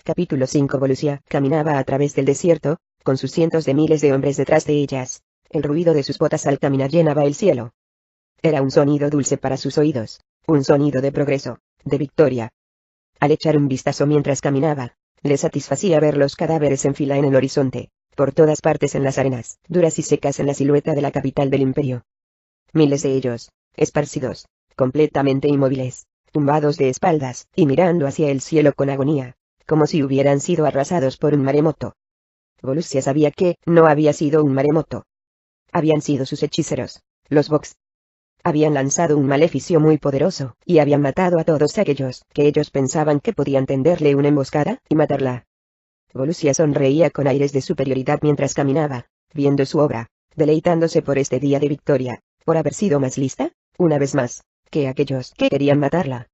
Capítulo 5. Volusia caminaba a través del desierto, con sus cientos de miles de hombres detrás de ellas. El ruido de sus botas al caminar llenaba el cielo. Era un sonido dulce para sus oídos, un sonido de progreso, de victoria. Al echar un vistazo mientras caminaba, le satisfacía ver los cadáveres en fila en el horizonte, por todas partes en las arenas, duras y secas en la silueta de la capital del imperio. Miles de ellos, esparcidos, completamente inmóviles, tumbados de espaldas, y mirando hacia el cielo con agonía, como si hubieran sido arrasados por un maremoto. Volusia sabía que no había sido un maremoto. Habían sido sus hechiceros, los Vox. Habían lanzado un maleficio muy poderoso, y habían matado a todos aquellos que ellos pensaban que podían tenderle una emboscada y matarla. Volusia sonreía con aires de superioridad mientras caminaba, viendo su obra, deleitándose por este día de victoria, por haber sido más lista, una vez más, que aquellos que querían matarla.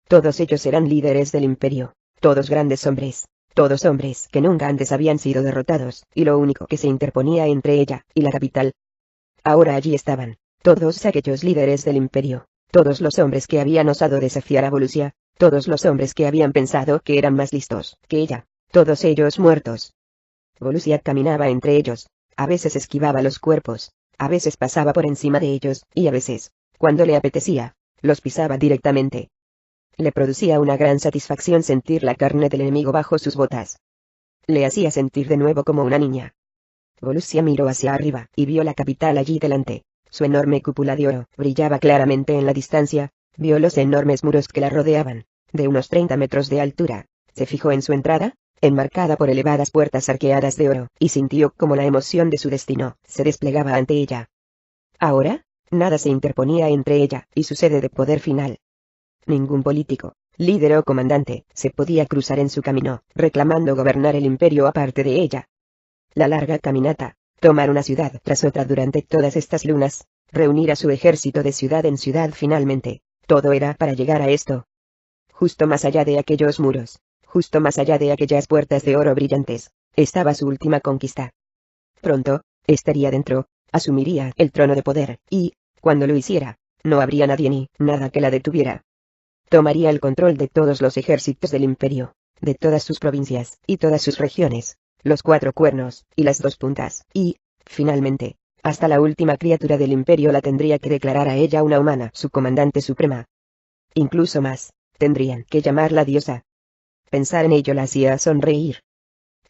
Todos ellos eran líderes del imperio, todos grandes hombres, todos hombres que nunca antes habían sido derrotados, y lo único que se interponía entre ella y la capital. Ahora allí estaban, todos aquellos líderes del imperio, todos los hombres que habían osado desafiar a Volusia, todos los hombres que habían pensado que eran más listos que ella, todos ellos muertos. Volusia caminaba entre ellos, a veces esquivaba los cuerpos, a veces pasaba por encima de ellos, y a veces, cuando le apetecía, los pisaba directamente. Le producía una gran satisfacción sentir la carne del enemigo bajo sus botas. Le hacía sentir de nuevo como una niña. Volusia miró hacia arriba, y vio la capital allí delante. Su enorme cúpula de oro brillaba claramente en la distancia, vio los enormes muros que la rodeaban, de unos 30 metros de altura. Se fijó en su entrada, enmarcada por elevadas puertas arqueadas de oro, y sintió como la emoción de su destino se desplegaba ante ella. Ahora, nada se interponía entre ella y su sede de poder final. Ningún político, líder o comandante, se podía cruzar en su camino, reclamando gobernar el imperio aparte de ella. La larga caminata, tomar una ciudad tras otra durante todas estas lunas, reunir a su ejército de ciudad en ciudad finalmente, todo era para llegar a esto. Justo más allá de aquellos muros, justo más allá de aquellas puertas de oro brillantes, estaba su última conquista. Pronto, estaría dentro, asumiría el trono de poder, y, cuando lo hiciera, no habría nadie ni nada que la detuviera. Tomaría el control de todos los ejércitos del imperio, de todas sus provincias, y todas sus regiones, los 4 cuernos, y las 2 puntas, y, finalmente, hasta la última criatura del imperio la tendría que declarar a ella una humana, su comandante suprema. Incluso más, tendrían que llamarla diosa. Pensar en ello la hacía sonreír.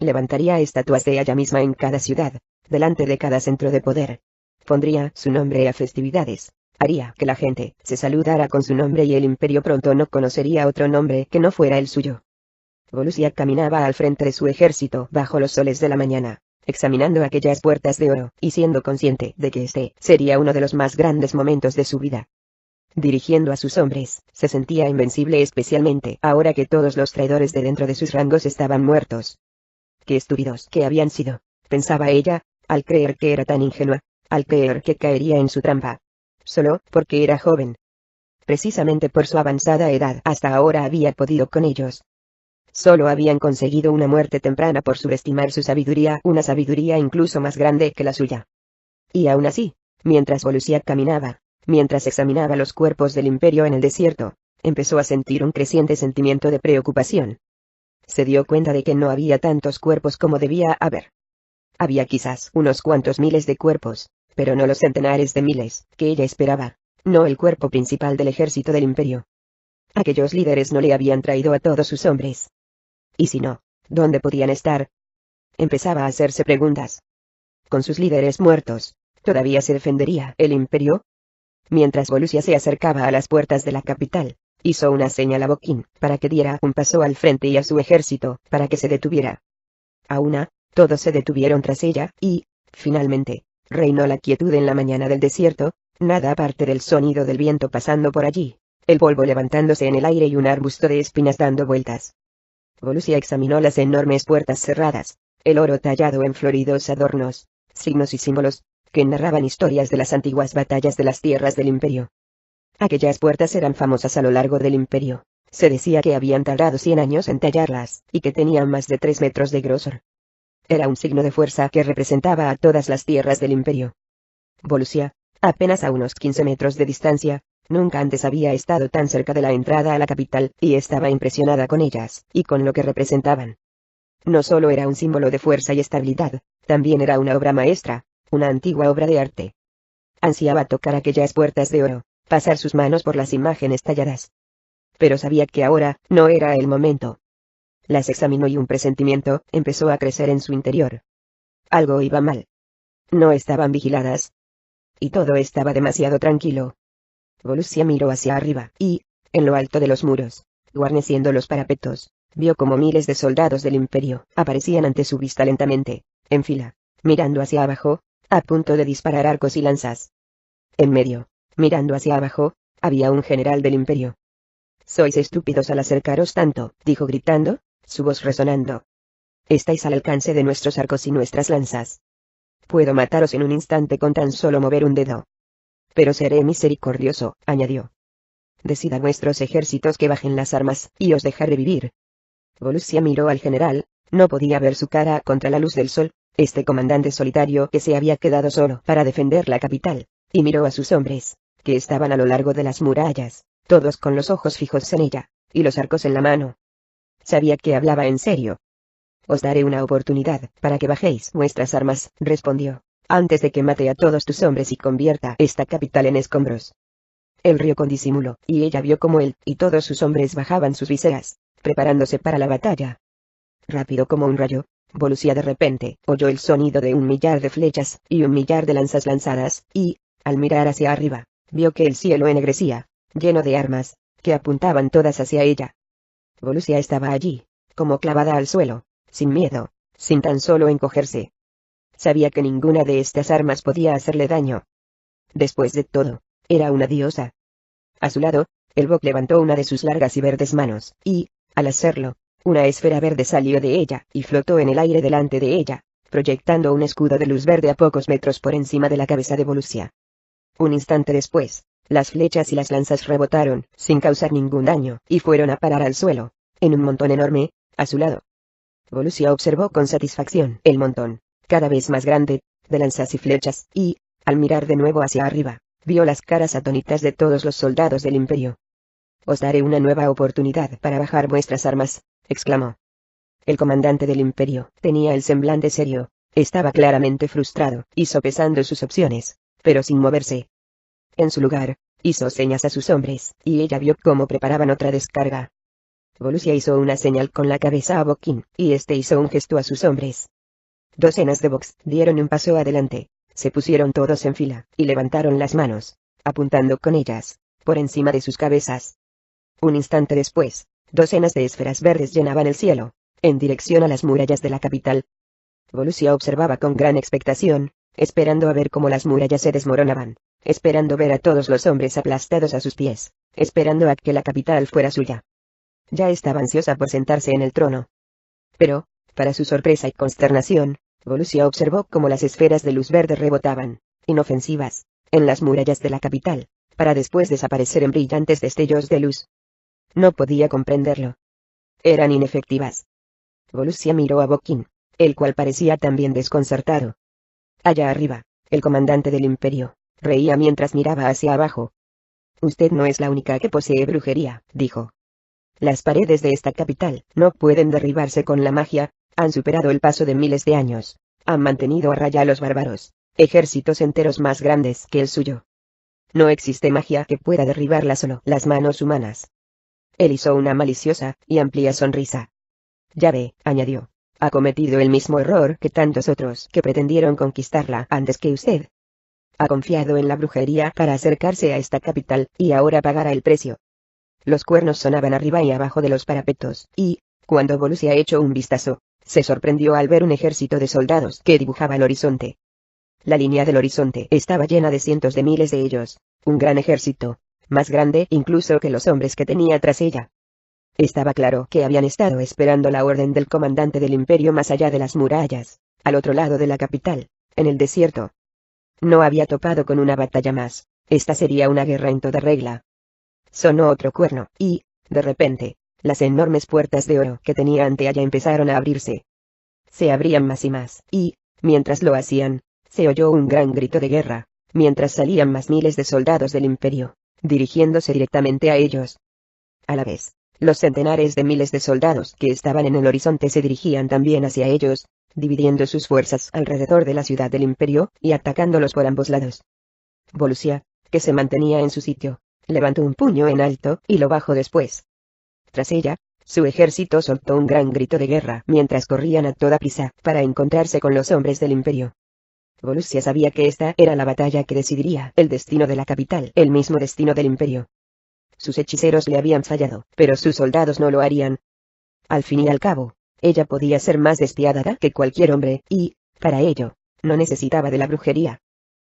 Levantaría estatuas de ella misma en cada ciudad, delante de cada centro de poder. Pondría su nombre a festividades. Haría que la gente se saludara con su nombre y el imperio pronto no conocería otro nombre que no fuera el suyo. Volusia caminaba al frente de su ejército bajo los soles de la mañana, examinando aquellas puertas de oro y siendo consciente de que este sería uno de los más grandes momentos de su vida. Dirigiendo a sus hombres, se sentía invencible especialmente ahora que todos los traidores de dentro de sus rangos estaban muertos. Qué estúpidos que habían sido, pensaba ella, al creer que era tan ingenua, al creer que caería en su trampa. Solo porque era joven. Precisamente por su avanzada edad hasta ahora había podido con ellos. Solo habían conseguido una muerte temprana por subestimar su sabiduría, una sabiduría incluso más grande que la suya. Y aún así, mientras Volusia caminaba, mientras examinaba los cuerpos del imperio en el desierto, empezó a sentir un creciente sentimiento de preocupación. Se dio cuenta de que no había tantos cuerpos como debía haber. Había quizás unos cuantos miles de cuerpos, pero no los centenares de miles que ella esperaba, no el cuerpo principal del ejército del imperio. Aquellos líderes no le habían traído a todos sus hombres. Y si no, ¿dónde podían estar? Empezaba a hacerse preguntas. Con sus líderes muertos, ¿todavía se defendería el imperio? Mientras Volusia se acercaba a las puertas de la capital, hizo una señal a Boquín para que diera un paso al frente y a su ejército para que se detuviera. A una, todos se detuvieron tras ella, y, finalmente, reinó la quietud en la mañana del desierto, nada aparte del sonido del viento pasando por allí, el polvo levantándose en el aire y un arbusto de espinas dando vueltas. Volusia examinó las enormes puertas cerradas, el oro tallado en floridos adornos, signos y símbolos, que narraban historias de las antiguas batallas de las tierras del imperio. Aquellas puertas eran famosas a lo largo del imperio. Se decía que habían tardado 100 años en tallarlas, y que tenían más de 3 metros de grosor. Era un signo de fuerza que representaba a todas las tierras del imperio. Volusia, apenas a unos 15 metros de distancia, nunca antes había estado tan cerca de la entrada a la capital, y estaba impresionada con ellas, y con lo que representaban. No solo era un símbolo de fuerza y estabilidad, también era una obra maestra, una antigua obra de arte. Ansiaba tocar aquellas puertas de oro, pasar sus manos por las imágenes talladas. Pero sabía que ahora no era el momento. Las examinó y un presentimiento empezó a crecer en su interior. Algo iba mal. No estaban vigiladas. Y todo estaba demasiado tranquilo. Volusia miró hacia arriba, y, en lo alto de los muros, guarneciendo los parapetos, vio como miles de soldados del imperio aparecían ante su vista lentamente, en fila, mirando hacia abajo, a punto de disparar arcos y lanzas. En medio, mirando hacia abajo, había un general del imperio. «Sois estúpidos al acercaros tanto», dijo gritando, su voz resonando. «Estáis al alcance de nuestros arcos y nuestras lanzas. Puedo mataros en un instante con tan solo mover un dedo. Pero seré misericordioso», añadió. «Decid a vuestros ejércitos que bajen las armas, y os dejaré vivir». Volusia miró al general, no podía ver su cara contra la luz del sol, este comandante solitario que se había quedado solo para defender la capital, y miró a sus hombres, que estaban a lo largo de las murallas, todos con los ojos fijos en ella, y los arcos en la mano. Sabía que hablaba en serio. «Os daré una oportunidad para que bajéis vuestras armas», respondió, «antes de que mate a todos tus hombres y convierta esta capital en escombros». Él rió con disimulo, y ella vio como él y todos sus hombres bajaban sus viseras, preparándose para la batalla. Rápido como un rayo, Volusia de repente oyó el sonido de 1.000.000 de flechas y 1.000.000 de lanzas lanzadas, y, al mirar hacia arriba, vio que el cielo ennegrecía, lleno de armas, que apuntaban todas hacia ella. Volusia estaba allí, como clavada al suelo, sin miedo, sin tan solo encogerse. Sabía que ninguna de estas armas podía hacerle daño. Después de todo, era una diosa. A su lado, el Bok levantó una de sus largas y verdes manos, y, al hacerlo, una esfera verde salió de ella y flotó en el aire delante de ella, proyectando un escudo de luz verde a pocos metros por encima de la cabeza de Volusia. Un instante después, las flechas y las lanzas rebotaron, sin causar ningún daño, y fueron a parar al suelo, en un montón enorme, a su lado. Volusia observó con satisfacción el montón, cada vez más grande, de lanzas y flechas, y, al mirar de nuevo hacia arriba, vio las caras atónitas de todos los soldados del imperio. «Os daré una nueva oportunidad para bajar vuestras armas», exclamó. El comandante del imperio tenía el semblante serio, estaba claramente frustrado y sopesando sus opciones, pero sin moverse. En su lugar, hizo señas a sus hombres, y ella vio cómo preparaban otra descarga. Volusia hizo una señal con la cabeza a Bokin, y este hizo un gesto a sus hombres. Docenas de Boks dieron un paso adelante, se pusieron todos en fila, y levantaron las manos, apuntando con ellas, por encima de sus cabezas. Un instante después, docenas de esferas verdes llenaban el cielo, en dirección a las murallas de la capital. Volusia observaba con gran expectación, esperando a ver cómo las murallas se desmoronaban, esperando ver a todos los hombres aplastados a sus pies, esperando a que la capital fuera suya. Ya estaba ansiosa por sentarse en el trono. Pero, para su sorpresa y consternación, Volusia observó cómo las esferas de luz verde rebotaban, inofensivas, en las murallas de la capital, para después desaparecer en brillantes destellos de luz. No podía comprenderlo. Eran inefectivas. Volusia miró a Bokin, el cual parecía también desconcertado. Allá arriba, el comandante del imperio reía mientras miraba hacia abajo. «Usted no es la única que posee brujería», dijo. «Las paredes de esta capital no pueden derribarse con la magia, han superado el paso de miles de años, han mantenido a raya a los bárbaros, ejércitos enteros más grandes que el suyo. No existe magia que pueda derribarla solo las manos humanas». Él hizo una maliciosa y amplia sonrisa. «Ya ve», añadió, «ha cometido el mismo error que tantos otros que pretendieron conquistarla antes que usted. Ha confiado en la brujería para acercarse a esta capital, y ahora pagará el precio». Los cuernos sonaban arriba y abajo de los parapetos, y, cuando Volusia echó un vistazo, se sorprendió al ver un ejército de soldados que dibujaba el horizonte. La línea del horizonte estaba llena de cientos de miles de ellos, un gran ejército, más grande incluso que los hombres que tenía tras ella. Estaba claro que habían estado esperando la orden del comandante del imperio más allá de las murallas, al otro lado de la capital, en el desierto. No había topado con una batalla más, esta sería una guerra en toda regla. Sonó otro cuerno, y, de repente, las enormes puertas de oro que tenía ante ella empezaron a abrirse. Se abrían más y más, y, mientras lo hacían, se oyó un gran grito de guerra, mientras salían más miles de soldados del imperio, dirigiéndose directamente a ellos. A la vez, Los centenares de miles de soldados que estaban en el horizonte se dirigían también hacia ellos, dividiendo sus fuerzas alrededor de la ciudad del imperio, y atacándolos por ambos lados. Volusia, que se mantenía en su sitio, levantó un puño en alto, y lo bajó después. Tras ella, su ejército soltó un gran grito de guerra mientras corrían a toda prisa para encontrarse con los hombres del imperio. Volusia sabía que esta era la batalla que decidiría el destino de la capital, el mismo destino del imperio. Sus hechiceros le habían fallado, pero sus soldados no lo harían. Al fin y al cabo, ella podía ser más despiadada que cualquier hombre, y, para ello, no necesitaba de la brujería.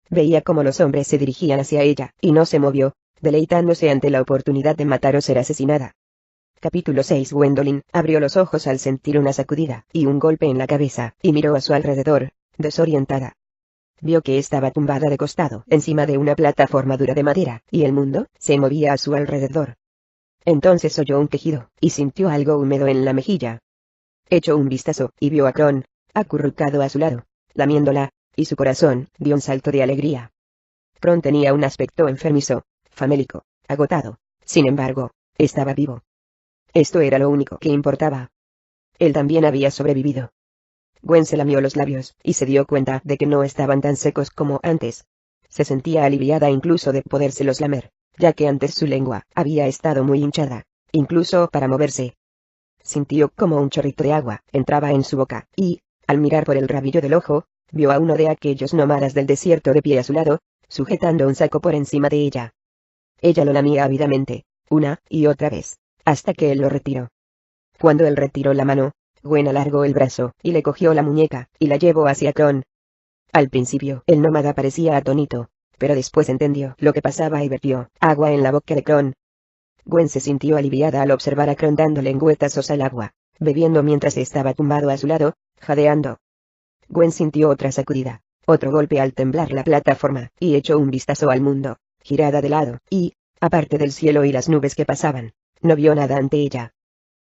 Veía cómo los hombres se dirigían hacia ella, y no se movió, deleitándose ante la oportunidad de matar o ser asesinada. Capítulo 6. Gwendolyn abrió los ojos al sentir una sacudida y un golpe en la cabeza, y miró a su alrededor, desorientada. Vio que estaba tumbada de costado encima de una plataforma dura de madera, y el mundo se movía a su alrededor. Entonces oyó un quejido, y sintió algo húmedo en la mejilla. Echó un vistazo, y vio a Kron, acurrucado a su lado, lamiéndola, y su corazón dio un salto de alegría. Kron tenía un aspecto enfermizo, famélico, agotado. Sin embargo, estaba vivo. Esto era lo único que importaba. Él también había sobrevivido. Gwen se lamió los labios, y se dio cuenta de que no estaban tan secos como antes. Se sentía aliviada incluso de podérselos lamer, ya que antes su lengua había estado muy hinchada, incluso para moverse. Sintió como un chorrito de agua entraba en su boca, y, al mirar por el rabillo del ojo, vio a uno de aquellos nómadas del desierto de pie a su lado, sujetando un saco por encima de ella. Ella lo lamía ávidamente, una y otra vez, hasta que él lo retiró. Cuando él retiró la mano, Gwen alargó el brazo, y le cogió la muñeca, y la llevó hacia Kron. Al principio, el nómada parecía atónito, pero después entendió lo que pasaba y vertió agua en la boca de Kron. Gwen se sintió aliviada al observar a Kron dando lengüetazos al agua, bebiendo mientras estaba tumbado a su lado, jadeando. Gwen sintió otra sacudida, otro golpe al temblar la plataforma, y echó un vistazo al mundo, girada de lado, y, aparte del cielo y las nubes que pasaban, no vio nada ante ella.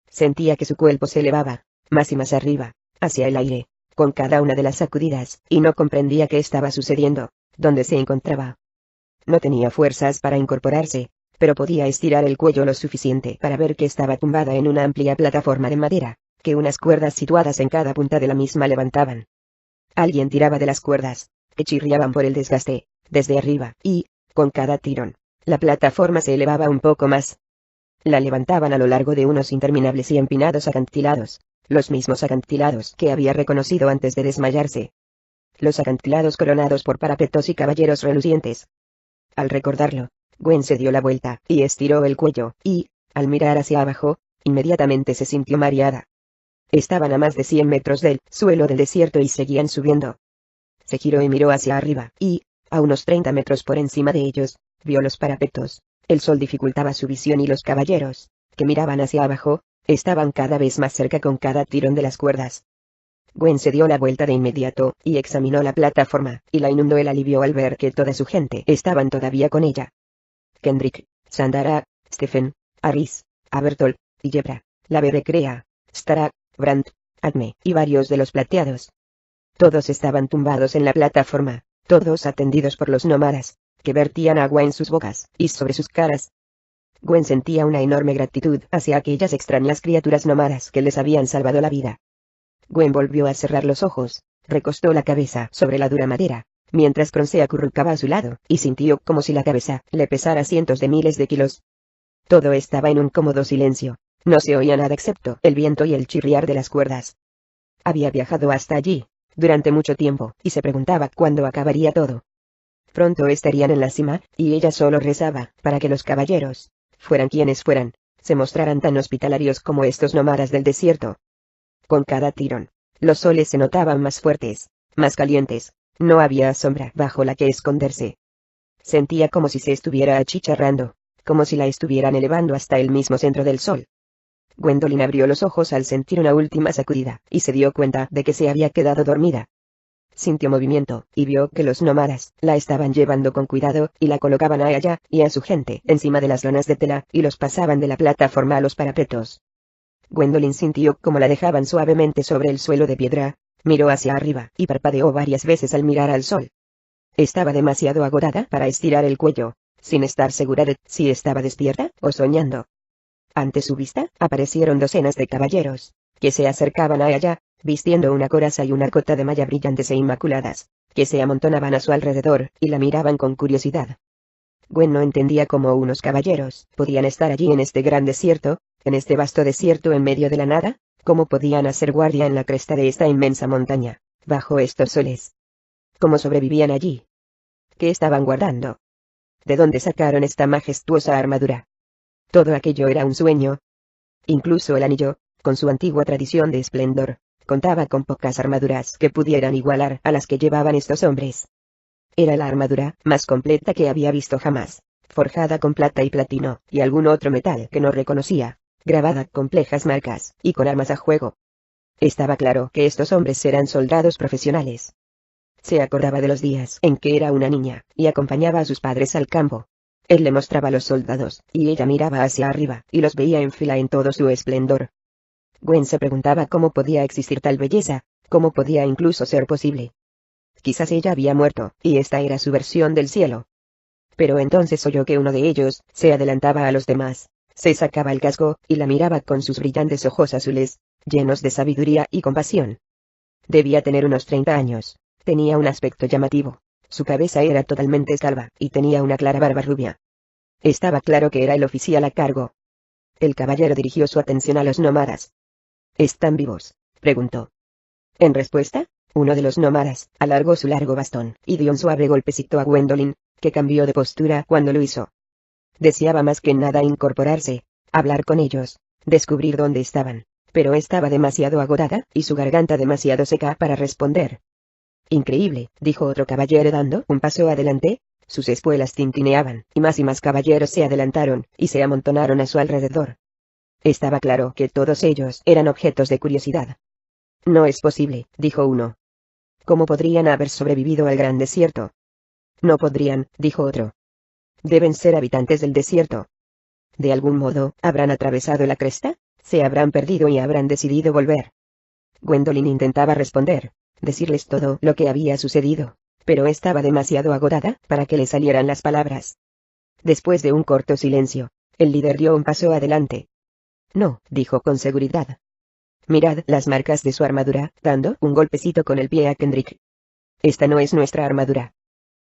Sentía que su cuerpo se elevaba, más y más arriba, hacia el aire, con cada una de las sacudidas, y no comprendía qué estaba sucediendo, dónde se encontraba. No tenía fuerzas para incorporarse, pero podía estirar el cuello lo suficiente para ver que estaba tumbada en una amplia plataforma de madera, que unas cuerdas situadas en cada punta de la misma levantaban. Alguien tiraba de las cuerdas, que chirriaban por el desgaste, desde arriba, y, con cada tirón, la plataforma se elevaba un poco más. La levantaban a lo largo de unos interminables y empinados acantilados, los mismos acantilados que había reconocido antes de desmayarse. Los acantilados coronados por parapetos y caballeros relucientes. Al recordarlo, Gwen se dio la vuelta, y estiró el cuello, y, al mirar hacia abajo, inmediatamente se sintió mareada. Estaban a más de 100 metros del suelo del desierto y seguían subiendo. Se giró y miró hacia arriba, y, a unos 30 metros por encima de ellos, vio los parapetos. El sol dificultaba su visión y los caballeros, que miraban hacia abajo, estaban cada vez más cerca con cada tirón de las cuerdas. Gwen se dio la vuelta de inmediato, y examinó la plataforma, y la inundó el alivio al ver que toda su gente estaban todavía con ella. Kendrick, Sandara, Stephen, Aris, Abertol, y Yebra, la bebé Crea, Starak, Brandt, Adme, y varios de los plateados. Todos estaban tumbados en la plataforma, todos atendidos por los nómadas, que vertían agua en sus bocas y sobre sus caras. Gwen sentía una enorme gratitud hacia aquellas extrañas criaturas nómadas que les habían salvado la vida. Gwen volvió a cerrar los ojos, recostó la cabeza sobre la dura madera, mientras Kron se acurrucaba a su lado, y sintió como si la cabeza le pesara cientos de miles de kilos. Todo estaba en un cómodo silencio, no se oía nada excepto el viento y el chirriar de las cuerdas. Había viajado hasta allí, durante mucho tiempo, y se preguntaba cuándo acabaría todo. Pronto estarían en la cima, y ella solo rezaba para que los caballeros, fueran quienes fueran, se mostraran tan hospitalarios como estos nómadas del desierto. Con cada tirón, los soles se notaban más fuertes, más calientes, no había sombra bajo la que esconderse. Sentía como si se estuviera achicharrando, como si la estuvieran elevando hasta el mismo centro del sol. Gwendolyn abrió los ojos al sentir una última sacudida, y se dio cuenta de que se había quedado dormida. Sintió movimiento, y vio que los nómadas la estaban llevando con cuidado, y la colocaban a ella y a su gente encima de las lonas de tela, y los pasaban de la plataforma a los parapetos. Gwendolyn sintió como la dejaban suavemente sobre el suelo de piedra, miró hacia arriba, y parpadeó varias veces al mirar al sol. Estaba demasiado agotada para estirar el cuello, sin estar segura de si estaba despierta o soñando. Ante su vista, aparecieron docenas de caballeros, que se acercaban a ella, vistiendo una coraza y una cota de malla brillantes e inmaculadas, que se amontonaban a su alrededor, y la miraban con curiosidad. Gwen no entendía cómo unos caballeros podían estar allí en este gran desierto, en este vasto desierto en medio de la nada, cómo podían hacer guardia en la cresta de esta inmensa montaña, bajo estos soles. ¿Cómo sobrevivían allí? ¿Qué estaban guardando? ¿De dónde sacaron esta majestuosa armadura? Todo aquello era un sueño. Incluso el anillo, con su antigua tradición de esplendor, contaba con pocas armaduras que pudieran igualar a las que llevaban estos hombres. Era la armadura más completa que había visto jamás, forjada con plata y platino, y algún otro metal que no reconocía, grabada con complejas marcas, y con armas a juego. Estaba claro que estos hombres eran soldados profesionales. Se acordaba de los días en que era una niña, y acompañaba a sus padres al campo. Él le mostraba a los soldados, y ella miraba hacia arriba, y los veía en fila en todo su esplendor. Gwen se preguntaba cómo podía existir tal belleza, cómo podía incluso ser posible. Quizás ella había muerto, y esta era su versión del cielo. Pero entonces oyó que uno de ellos se adelantaba a los demás, se sacaba el casco, y la miraba con sus brillantes ojos azules, llenos de sabiduría y compasión. Debía tener unos 30 años, tenía un aspecto llamativo, su cabeza era totalmente calva, y tenía una clara barba rubia. Estaba claro que era el oficial a cargo. El caballero dirigió su atención a los nómadas. ¿Están vivos?, preguntó. En respuesta, uno de los nómadas alargó su largo bastón, y dio un suave golpecito a Gwendolyn, que cambió de postura cuando lo hizo. Deseaba más que nada incorporarse, hablar con ellos, descubrir dónde estaban, pero estaba demasiado agotada, y su garganta demasiado seca para responder. Increíble, dijo otro caballero dando un paso adelante, sus espuelas tintineaban, y más caballeros se adelantaron, y se amontonaron a su alrededor. Estaba claro que todos ellos eran objetos de curiosidad. No es posible, dijo uno. ¿Cómo podrían haber sobrevivido al gran desierto? No podrían, dijo otro. Deben ser habitantes del desierto. De algún modo, habrán atravesado la cresta, se habrán perdido y habrán decidido volver. Gwendolyn intentaba responder, decirles todo lo que había sucedido, pero estaba demasiado agotada para que le salieran las palabras. Después de un corto silencio, el líder dio un paso adelante. No, dijo con seguridad. Mirad las marcas de su armadura, dando un golpecito con el pie a Kendrick. Esta no es nuestra armadura.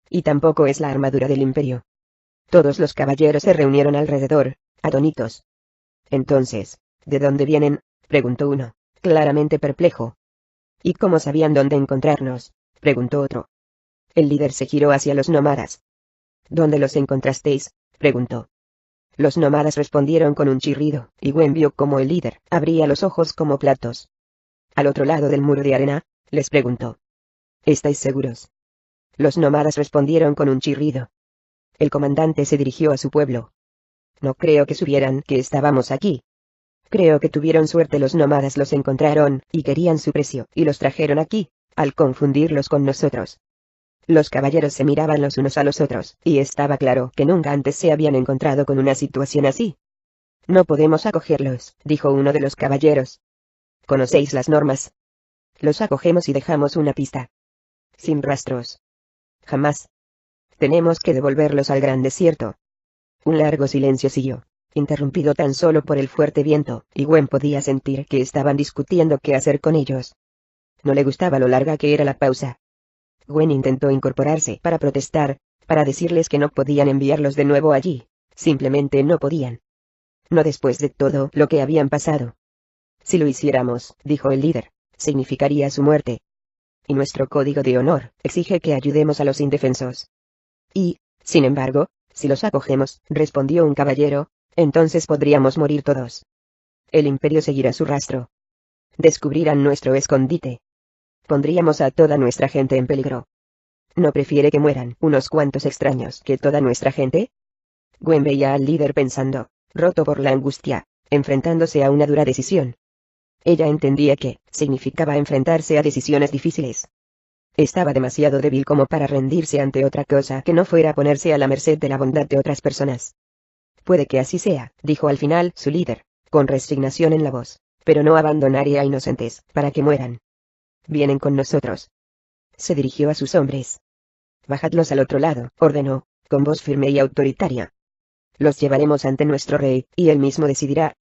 Y tampoco es la armadura del Imperio. Todos los caballeros se reunieron alrededor, atónitos. Entonces, ¿de dónde vienen?, preguntó uno, claramente perplejo. ¿Y cómo sabían dónde encontrarnos?, preguntó otro. El líder se giró hacia los nómadas. ¿Dónde los encontrasteis?, preguntó. Los nómadas respondieron con un chirrido, y Gwen vio cómo el líder abría los ojos como platos. ¿Al otro lado del muro de arena?, les preguntó. ¿Estáis seguros? Los nómadas respondieron con un chirrido. El comandante se dirigió a su pueblo. No creo que supieran que estábamos aquí. Creo que tuvieron suerte, los nómadas los encontraron, y querían su precio, y los trajeron aquí, al confundirlos con nosotros. Los caballeros se miraban los unos a los otros, y estaba claro que nunca antes se habían encontrado con una situación así. No podemos acogerlos, dijo uno de los caballeros. ¿Conocéis las normas? Los acogemos y dejamos una pista. Sin rastros. Jamás. Tenemos que devolverlos al gran desierto. Un largo silencio siguió, interrumpido tan solo por el fuerte viento, y Gwen podía sentir que estaban discutiendo qué hacer con ellos. No le gustaba lo larga que era la pausa. Gwen intentó incorporarse para protestar, para decirles que no podían enviarlos de nuevo allí, simplemente no podían. No después de todo lo que habían pasado. Si lo hiciéramos, dijo el líder, significaría su muerte. Y nuestro código de honor exige que ayudemos a los indefensos. Y, sin embargo, si los acogemos, respondió un caballero, entonces podríamos morir todos. El imperio seguirá su rastro. Descubrirán nuestro escondite. Pondríamos a toda nuestra gente en peligro. ¿No prefiere que mueran unos cuantos extraños que toda nuestra gente? Gwen veía al líder pensando, roto por la angustia, enfrentándose a una dura decisión. Ella entendía que significaba enfrentarse a decisiones difíciles. Estaba demasiado débil como para rendirse ante otra cosa que no fuera ponerse a la merced de la bondad de otras personas. Puede que así sea, dijo al final su líder, con resignación en la voz, pero no abandonaré a inocentes para que mueran. Vienen con nosotros. Se dirigió a sus hombres. Bajadlos al otro lado, ordenó, con voz firme y autoritaria. Los llevaremos ante nuestro rey, y él mismo decidirá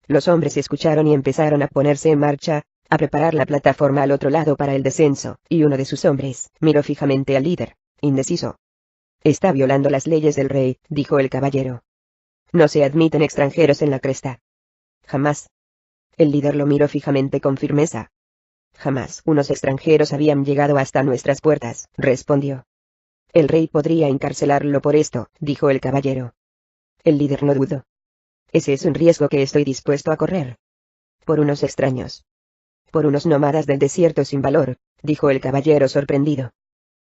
Los hombres escucharon y empezaron a ponerse en marcha, a preparar la plataforma al otro lado para el descenso, y uno de sus hombres miró fijamente al líder, indeciso. Está violando las leyes del rey, dijo el caballero. No se admiten extranjeros en la cresta. Jamás. El líder lo miró fijamente con firmeza. Jamás unos extranjeros habían llegado hasta nuestras puertas, respondió. El rey podría encarcelarlo por esto, dijo el caballero. El líder no dudó. Ese es un riesgo que estoy dispuesto a correr. Por unos extraños. Por unos nómadas del desierto sin valor, dijo el caballero sorprendido.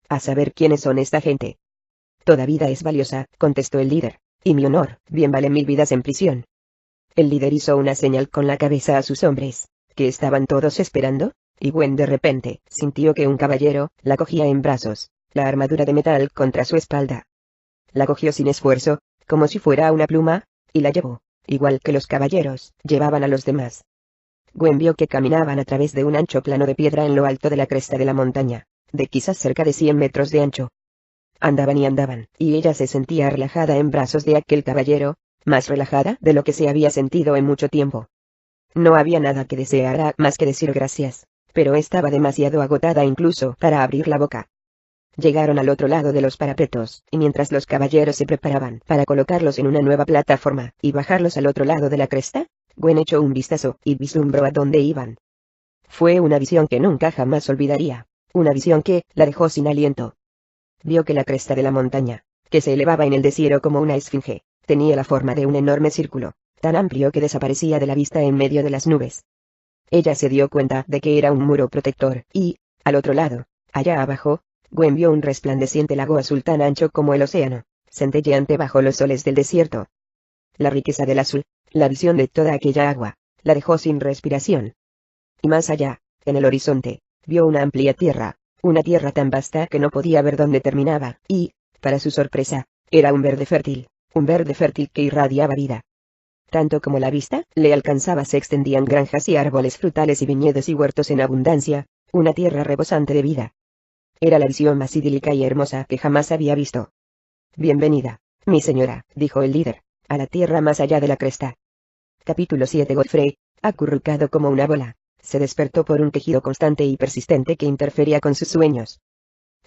A saber quiénes son esta gente. Toda vida es valiosa, contestó el líder, y mi honor, bien vale 1000 vidas en prisión. El líder hizo una señal con la cabeza a sus hombres, que estaban todos esperando, y Gwen de repente sintió que un caballero la cogía en brazos, la armadura de metal contra su espalda. La cogió sin esfuerzo, como si fuera una pluma, y la llevó, igual que los caballeros llevaban a los demás. Gwen vio que caminaban a través de un ancho plano de piedra en lo alto de la cresta de la montaña, de quizás cerca de 100 metros de ancho. Andaban y ella se sentía relajada en brazos de aquel caballero, más relajada de lo que se había sentido en mucho tiempo. No había nada que deseara más que decir gracias, pero estaba demasiado agotada incluso para abrir la boca. Llegaron al otro lado de los parapetos, y mientras los caballeros se preparaban para colocarlos en una nueva plataforma y bajarlos al otro lado de la cresta, Gwen echó un vistazo y vislumbró a dónde iban. Fue una visión que nunca jamás olvidaría, una visión que la dejó sin aliento. Vio que la cresta de la montaña, que se elevaba en el desierto como una esfinge, tenía la forma de un enorme círculo, tan amplio que desaparecía de la vista en medio de las nubes. Ella se dio cuenta de que era un muro protector, y, al otro lado, allá abajo, Gwen vio un resplandeciente lago azul tan ancho como el océano, centelleante bajo los soles del desierto. La riqueza del azul, la visión de toda aquella agua, la dejó sin respiración. Y más allá, en el horizonte, vio una amplia tierra, una tierra tan vasta que no podía ver dónde terminaba, y, para su sorpresa, era un verde fértil que irradiaba vida. Tanto como la vista le alcanzaba se extendían granjas y árboles frutales y viñedos y huertos en abundancia, una tierra rebosante de vida. Era la visión más idílica y hermosa que jamás había visto. Bienvenida, mi señora, dijo el líder, a la tierra más allá de la cresta. Capítulo 7. Godfrey, acurrucado como una bola, se despertó por un quejido constante y persistente que interfería con sus sueños.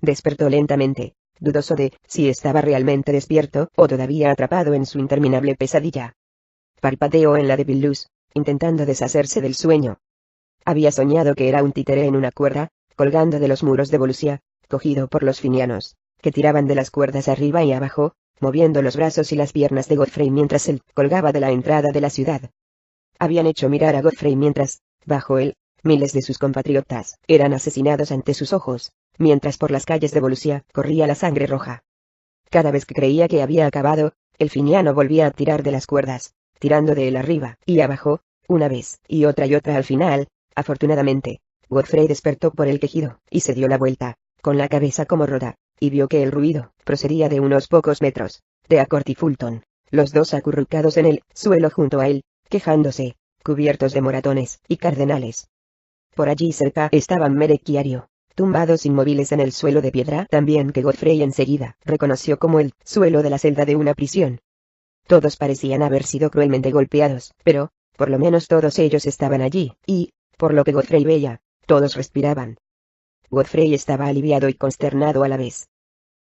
Despertó lentamente, dudoso de si estaba realmente despierto o todavía atrapado en su interminable pesadilla. Parpadeó en la débil luz, intentando deshacerse del sueño. Había soñado que era un títere en una cuerda, colgando de los muros de Volusia, cogido por los finianos, que tiraban de las cuerdas arriba y abajo, moviendo los brazos y las piernas de Godfrey mientras él colgaba de la entrada de la ciudad. Habían hecho mirar a Godfrey mientras, bajo él, miles de sus compatriotas eran asesinados ante sus ojos, mientras por las calles de Volusia corría la sangre roja. Cada vez que creía que había acabado, el finiano volvía a tirar de las cuerdas, tirando de él arriba y abajo, una vez y otra al final, afortunadamente, Godfrey despertó por el quejido, y se dio la vuelta, con la cabeza como rota, y vio que el ruido procedía de unos pocos metros, de Accord y Fulton, los dos acurrucados en el suelo junto a él, quejándose, cubiertos de moratones y cardenales. Por allí cerca estaban Merek y Ario, tumbados inmóviles en el suelo de piedra también que Godfrey enseguida reconoció como el suelo de la celda de una prisión. Todos parecían haber sido cruelmente golpeados, pero, por lo menos todos ellos estaban allí, y, por lo que Godfrey veía, todos respiraban. Godfrey estaba aliviado y consternado a la vez.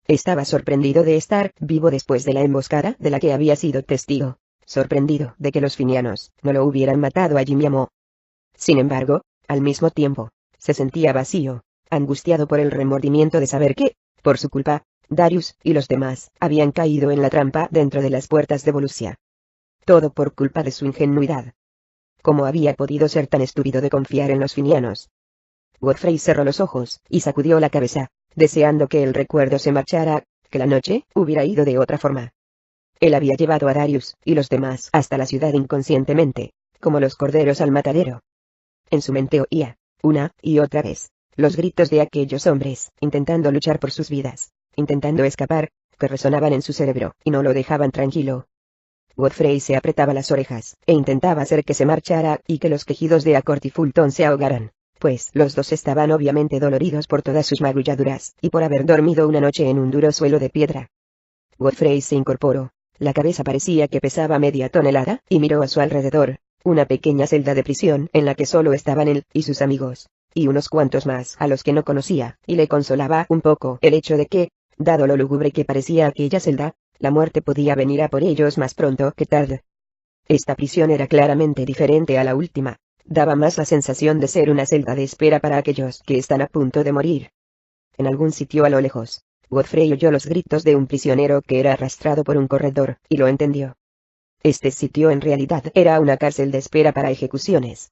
Estaba sorprendido de estar vivo después de la emboscada de la que había sido testigo, sorprendido de que los finianos no lo hubieran matado a Jimmy Amo. Sin embargo, al mismo tiempo, se sentía vacío, angustiado por el remordimiento de saber que, por su culpa, Darius y los demás habían caído en la trampa dentro de las puertas de Volusia. Todo por culpa de su ingenuidad. ¿Cómo había podido ser tan estúpido de confiar en los finianos? Godfrey cerró los ojos y sacudió la cabeza, deseando que el recuerdo se marchara, que la noche hubiera ido de otra forma. Él había llevado a Darius y los demás hasta la ciudad inconscientemente, como los corderos al matadero. En su mente oía, una y otra vez, los gritos de aquellos hombres, intentando luchar por sus vidas, intentando escapar, que resonaban en su cerebro y no lo dejaban tranquilo. Godfrey se apretaba las orejas, e intentaba hacer que se marchara y que los quejidos de Accord y Fulton se ahogaran, pues los dos estaban obviamente doloridos por todas sus magulladuras y por haber dormido una noche en un duro suelo de piedra. Godfrey se incorporó, la cabeza parecía que pesaba media tonelada, y miró a su alrededor, Una pequeña celda de prisión en la que solo estaban él y sus amigos, y unos cuantos más a los que no conocía, y le consolaba un poco el hecho de que, dado lo lúgubre que parecía aquella celda, la muerte podía venir a por ellos más pronto que tarde. Esta prisión era claramente diferente a la última, daba más la sensación de ser una celda de espera para aquellos que están a punto de morir. En algún sitio a lo lejos, Godfrey oyó los gritos de un prisionero que era arrastrado por un corredor, y lo entendió. Este sitio en realidad era una cárcel de espera para ejecuciones.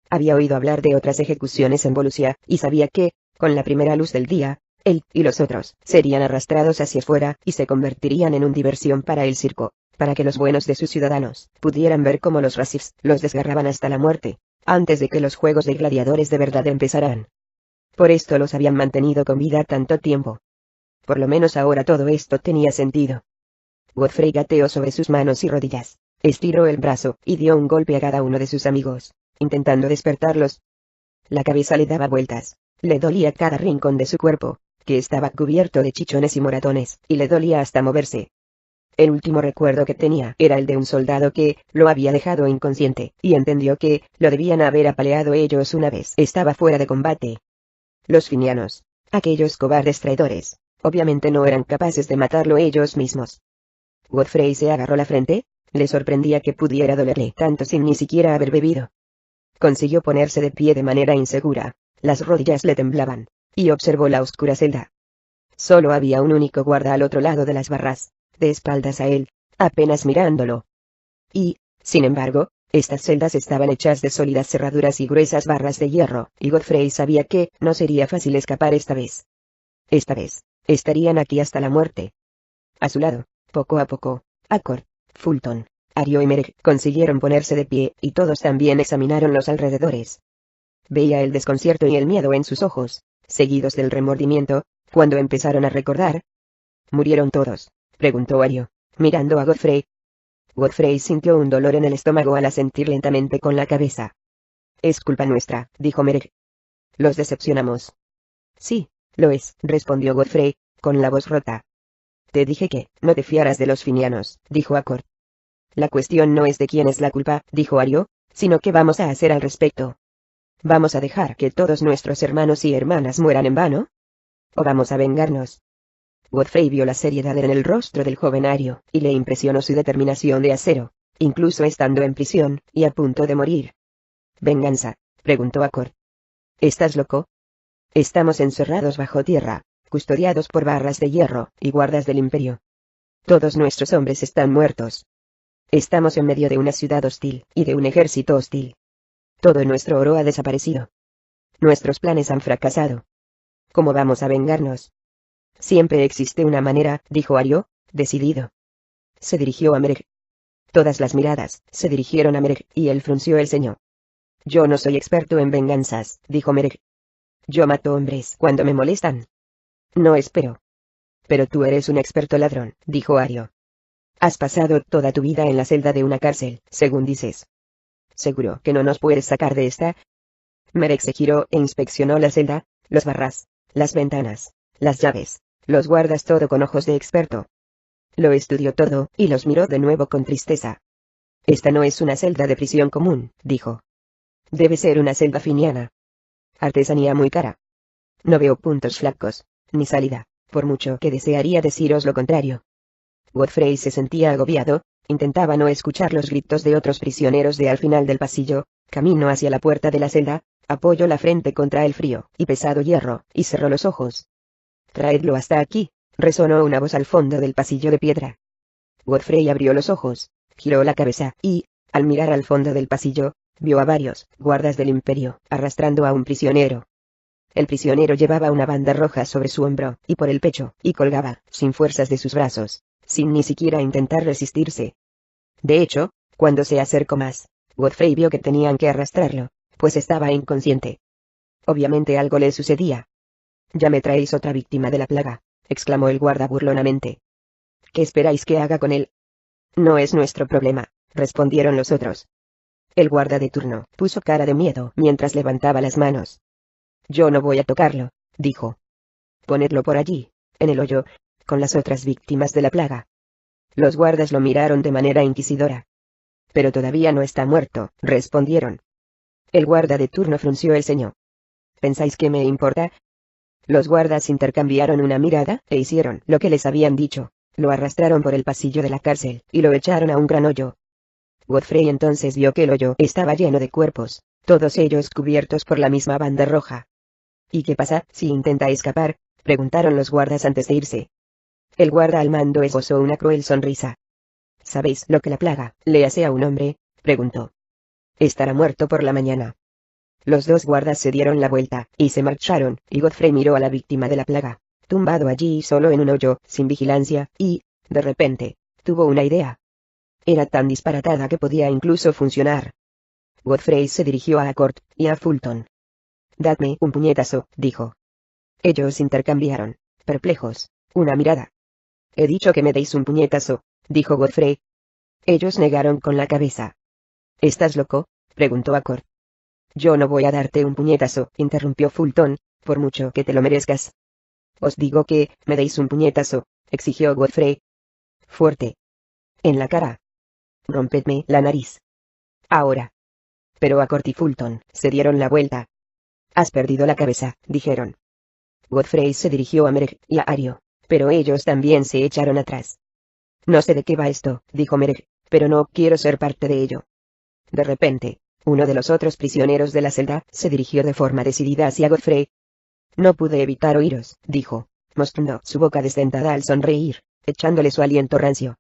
Había oído hablar de otras ejecuciones en Volusia, y sabía que, con la primera luz del día, él y los otros serían arrastrados hacia afuera y se convertirían en una diversión para el circo, para que los buenos de sus ciudadanos pudieran ver cómo los racis los desgarraban hasta la muerte, antes de que los juegos de gladiadores de verdad empezaran. Por esto los habían mantenido con vida tanto tiempo. Por lo menos ahora todo esto tenía sentido. Godfrey gateó sobre sus manos y rodillas, estiró el brazo y dio un golpe a cada uno de sus amigos, intentando despertarlos. La cabeza le daba vueltas, le dolía cada rincón de su cuerpo, que estaba cubierto de chichones y moratones, y le dolía hasta moverse. El último recuerdo que tenía era el de un soldado que lo había dejado inconsciente, y entendió que lo debían haber apaleado ellos una vez estaba fuera de combate. Los finianos, aquellos cobardes traidores, obviamente no eran capaces de matarlo ellos mismos. Godfrey se agarró la frente, le sorprendía que pudiera dolerle tanto sin ni siquiera haber bebido. Consiguió ponerse de pie de manera insegura, las rodillas le temblaban, y observó la oscura celda. Solo había un único guarda al otro lado de las barras, de espaldas a él, apenas mirándolo. Y, sin embargo, estas celdas estaban hechas de sólidas cerraduras y gruesas barras de hierro, y Godfrey sabía que no sería fácil escapar esta vez. Esta vez, estarían aquí hasta la muerte. A su lado, poco a poco, Accord, Fulton, Ario y Merrick consiguieron ponerse de pie, y todos también examinaron los alrededores. Veía el desconcierto y el miedo en sus ojos, seguidos del remordimiento, cuando empezaron a recordar. ¿Murieron todos?, preguntó Ario, mirando a Godfrey. Godfrey sintió un dolor en el estómago al asentir lentamente con la cabeza. Es culpa nuestra, dijo Merrick. Los decepcionamos. Sí, lo es, respondió Godfrey, con la voz rota. Te dije que no te fiaras de los finianos, dijo Accord. La cuestión no es de quién es la culpa, dijo Ario, sino qué vamos a hacer al respecto. ¿Vamos a dejar que todos nuestros hermanos y hermanas mueran en vano? ¿O vamos a vengarnos? Godfrey vio la seriedad en el rostro del joven Ario, y le impresionó su determinación de acero, incluso estando en prisión, y a punto de morir. ¿Venganza?, preguntó Accord. ¿Estás loco? Estamos encerrados bajo tierra, custodiados por barras de hierro, y guardas del imperio. Todos nuestros hombres están muertos. Estamos en medio de una ciudad hostil, y de un ejército hostil. Todo nuestro oro ha desaparecido. Nuestros planes han fracasado. ¿Cómo vamos a vengarnos? Siempre existe una manera, dijo Ario, decidido. Se dirigió a Merrick. Todas las miradas se dirigieron a Merrick, y él frunció el ceño. Yo no soy experto en venganzas, dijo Merrick. Yo mato hombres cuando me molestan. No espero. Pero tú eres un experto ladrón, dijo Ario. Has pasado toda tu vida en la celda de una cárcel, según dices. ¿Seguro que no nos puedes sacar de esta? Merrick se giró e inspeccionó la celda, los barras, las ventanas, las llaves, los guardas, todo con ojos de experto. Lo estudió todo, y los miró de nuevo con tristeza. Esta no es una celda de prisión común, dijo. Debe ser una celda finiana. Artesanía muy cara. No veo puntos flacos, ni salida, por mucho que desearía deciros lo contrario. Godfrey se sentía agobiado, intentaba no escuchar los gritos de otros prisioneros de al final del pasillo, camino hacia la puerta de la celda, apoyó la frente contra el frío y pesado hierro, y cerró los ojos. Traedlo hasta aquí, resonó una voz al fondo del pasillo de piedra. Godfrey abrió los ojos, giró la cabeza, y, al mirar al fondo del pasillo, vio a varios guardas del imperio, arrastrando a un prisionero. El prisionero llevaba una banda roja sobre su hombro, y por el pecho, y colgaba, sin fuerzas de sus brazos, sin ni siquiera intentar resistirse. De hecho, cuando se acercó más, Godfrey vio que tenían que arrastrarlo, pues estaba inconsciente. Obviamente algo le sucedía. Ya me traéis otra víctima de la plaga, exclamó el guarda burlonamente. ¿Qué esperáis que haga con él? No es nuestro problema, respondieron los otros. El guarda de turno puso cara de miedo mientras levantaba las manos. Yo no voy a tocarlo, dijo. Ponedlo por allí, en el hoyo, con las otras víctimas de la plaga. Los guardas lo miraron de manera inquisidora. Pero todavía no está muerto, respondieron. El guarda de turno frunció el ceño. ¿Pensáis que me importa? Los guardas intercambiaron una mirada, e hicieron lo que les habían dicho. Lo arrastraron por el pasillo de la cárcel, y lo echaron a un gran hoyo. Godfrey entonces vio que el hoyo estaba lleno de cuerpos, todos ellos cubiertos por la misma banda roja. ¿Y qué pasa si intenta escapar?, preguntaron los guardas antes de irse. El guarda al mando esbozó una cruel sonrisa. ¿Sabéis lo que la plaga le hace a un hombre?, preguntó. Estará muerto por la mañana. Los dos guardas se dieron la vuelta, y se marcharon, y Godfrey miró a la víctima de la plaga, tumbado allí solo en un hoyo, sin vigilancia, y, de repente, tuvo una idea. Era tan disparatada que podía incluso funcionar. Godfrey se dirigió a Accord y a Fulton. «Dadme un puñetazo», dijo. Ellos intercambiaron, perplejos, una mirada. «He dicho que me deis un puñetazo», dijo Godfrey. Ellos negaron con la cabeza. «¿Estás loco?», preguntó Accord. «Yo no voy a darte un puñetazo», interrumpió Fulton, «por mucho que te lo merezcas». «Os digo que me deis un puñetazo», exigió Godfrey. «Fuerte. En la cara. Rompedme la nariz. Ahora». Pero Accord y Fulton se dieron la vuelta. «Has perdido la cabeza», dijeron. Godfrey se dirigió a Mereg y a Ario, pero ellos también se echaron atrás. «No sé de qué va esto», dijo Mereg, «pero no quiero ser parte de ello». De repente, uno de los otros prisioneros de la celda se dirigió de forma decidida hacia Godfrey. «No pude evitar oíros», dijo, mostrando su boca desdentada al sonreír, echándole su aliento rancio.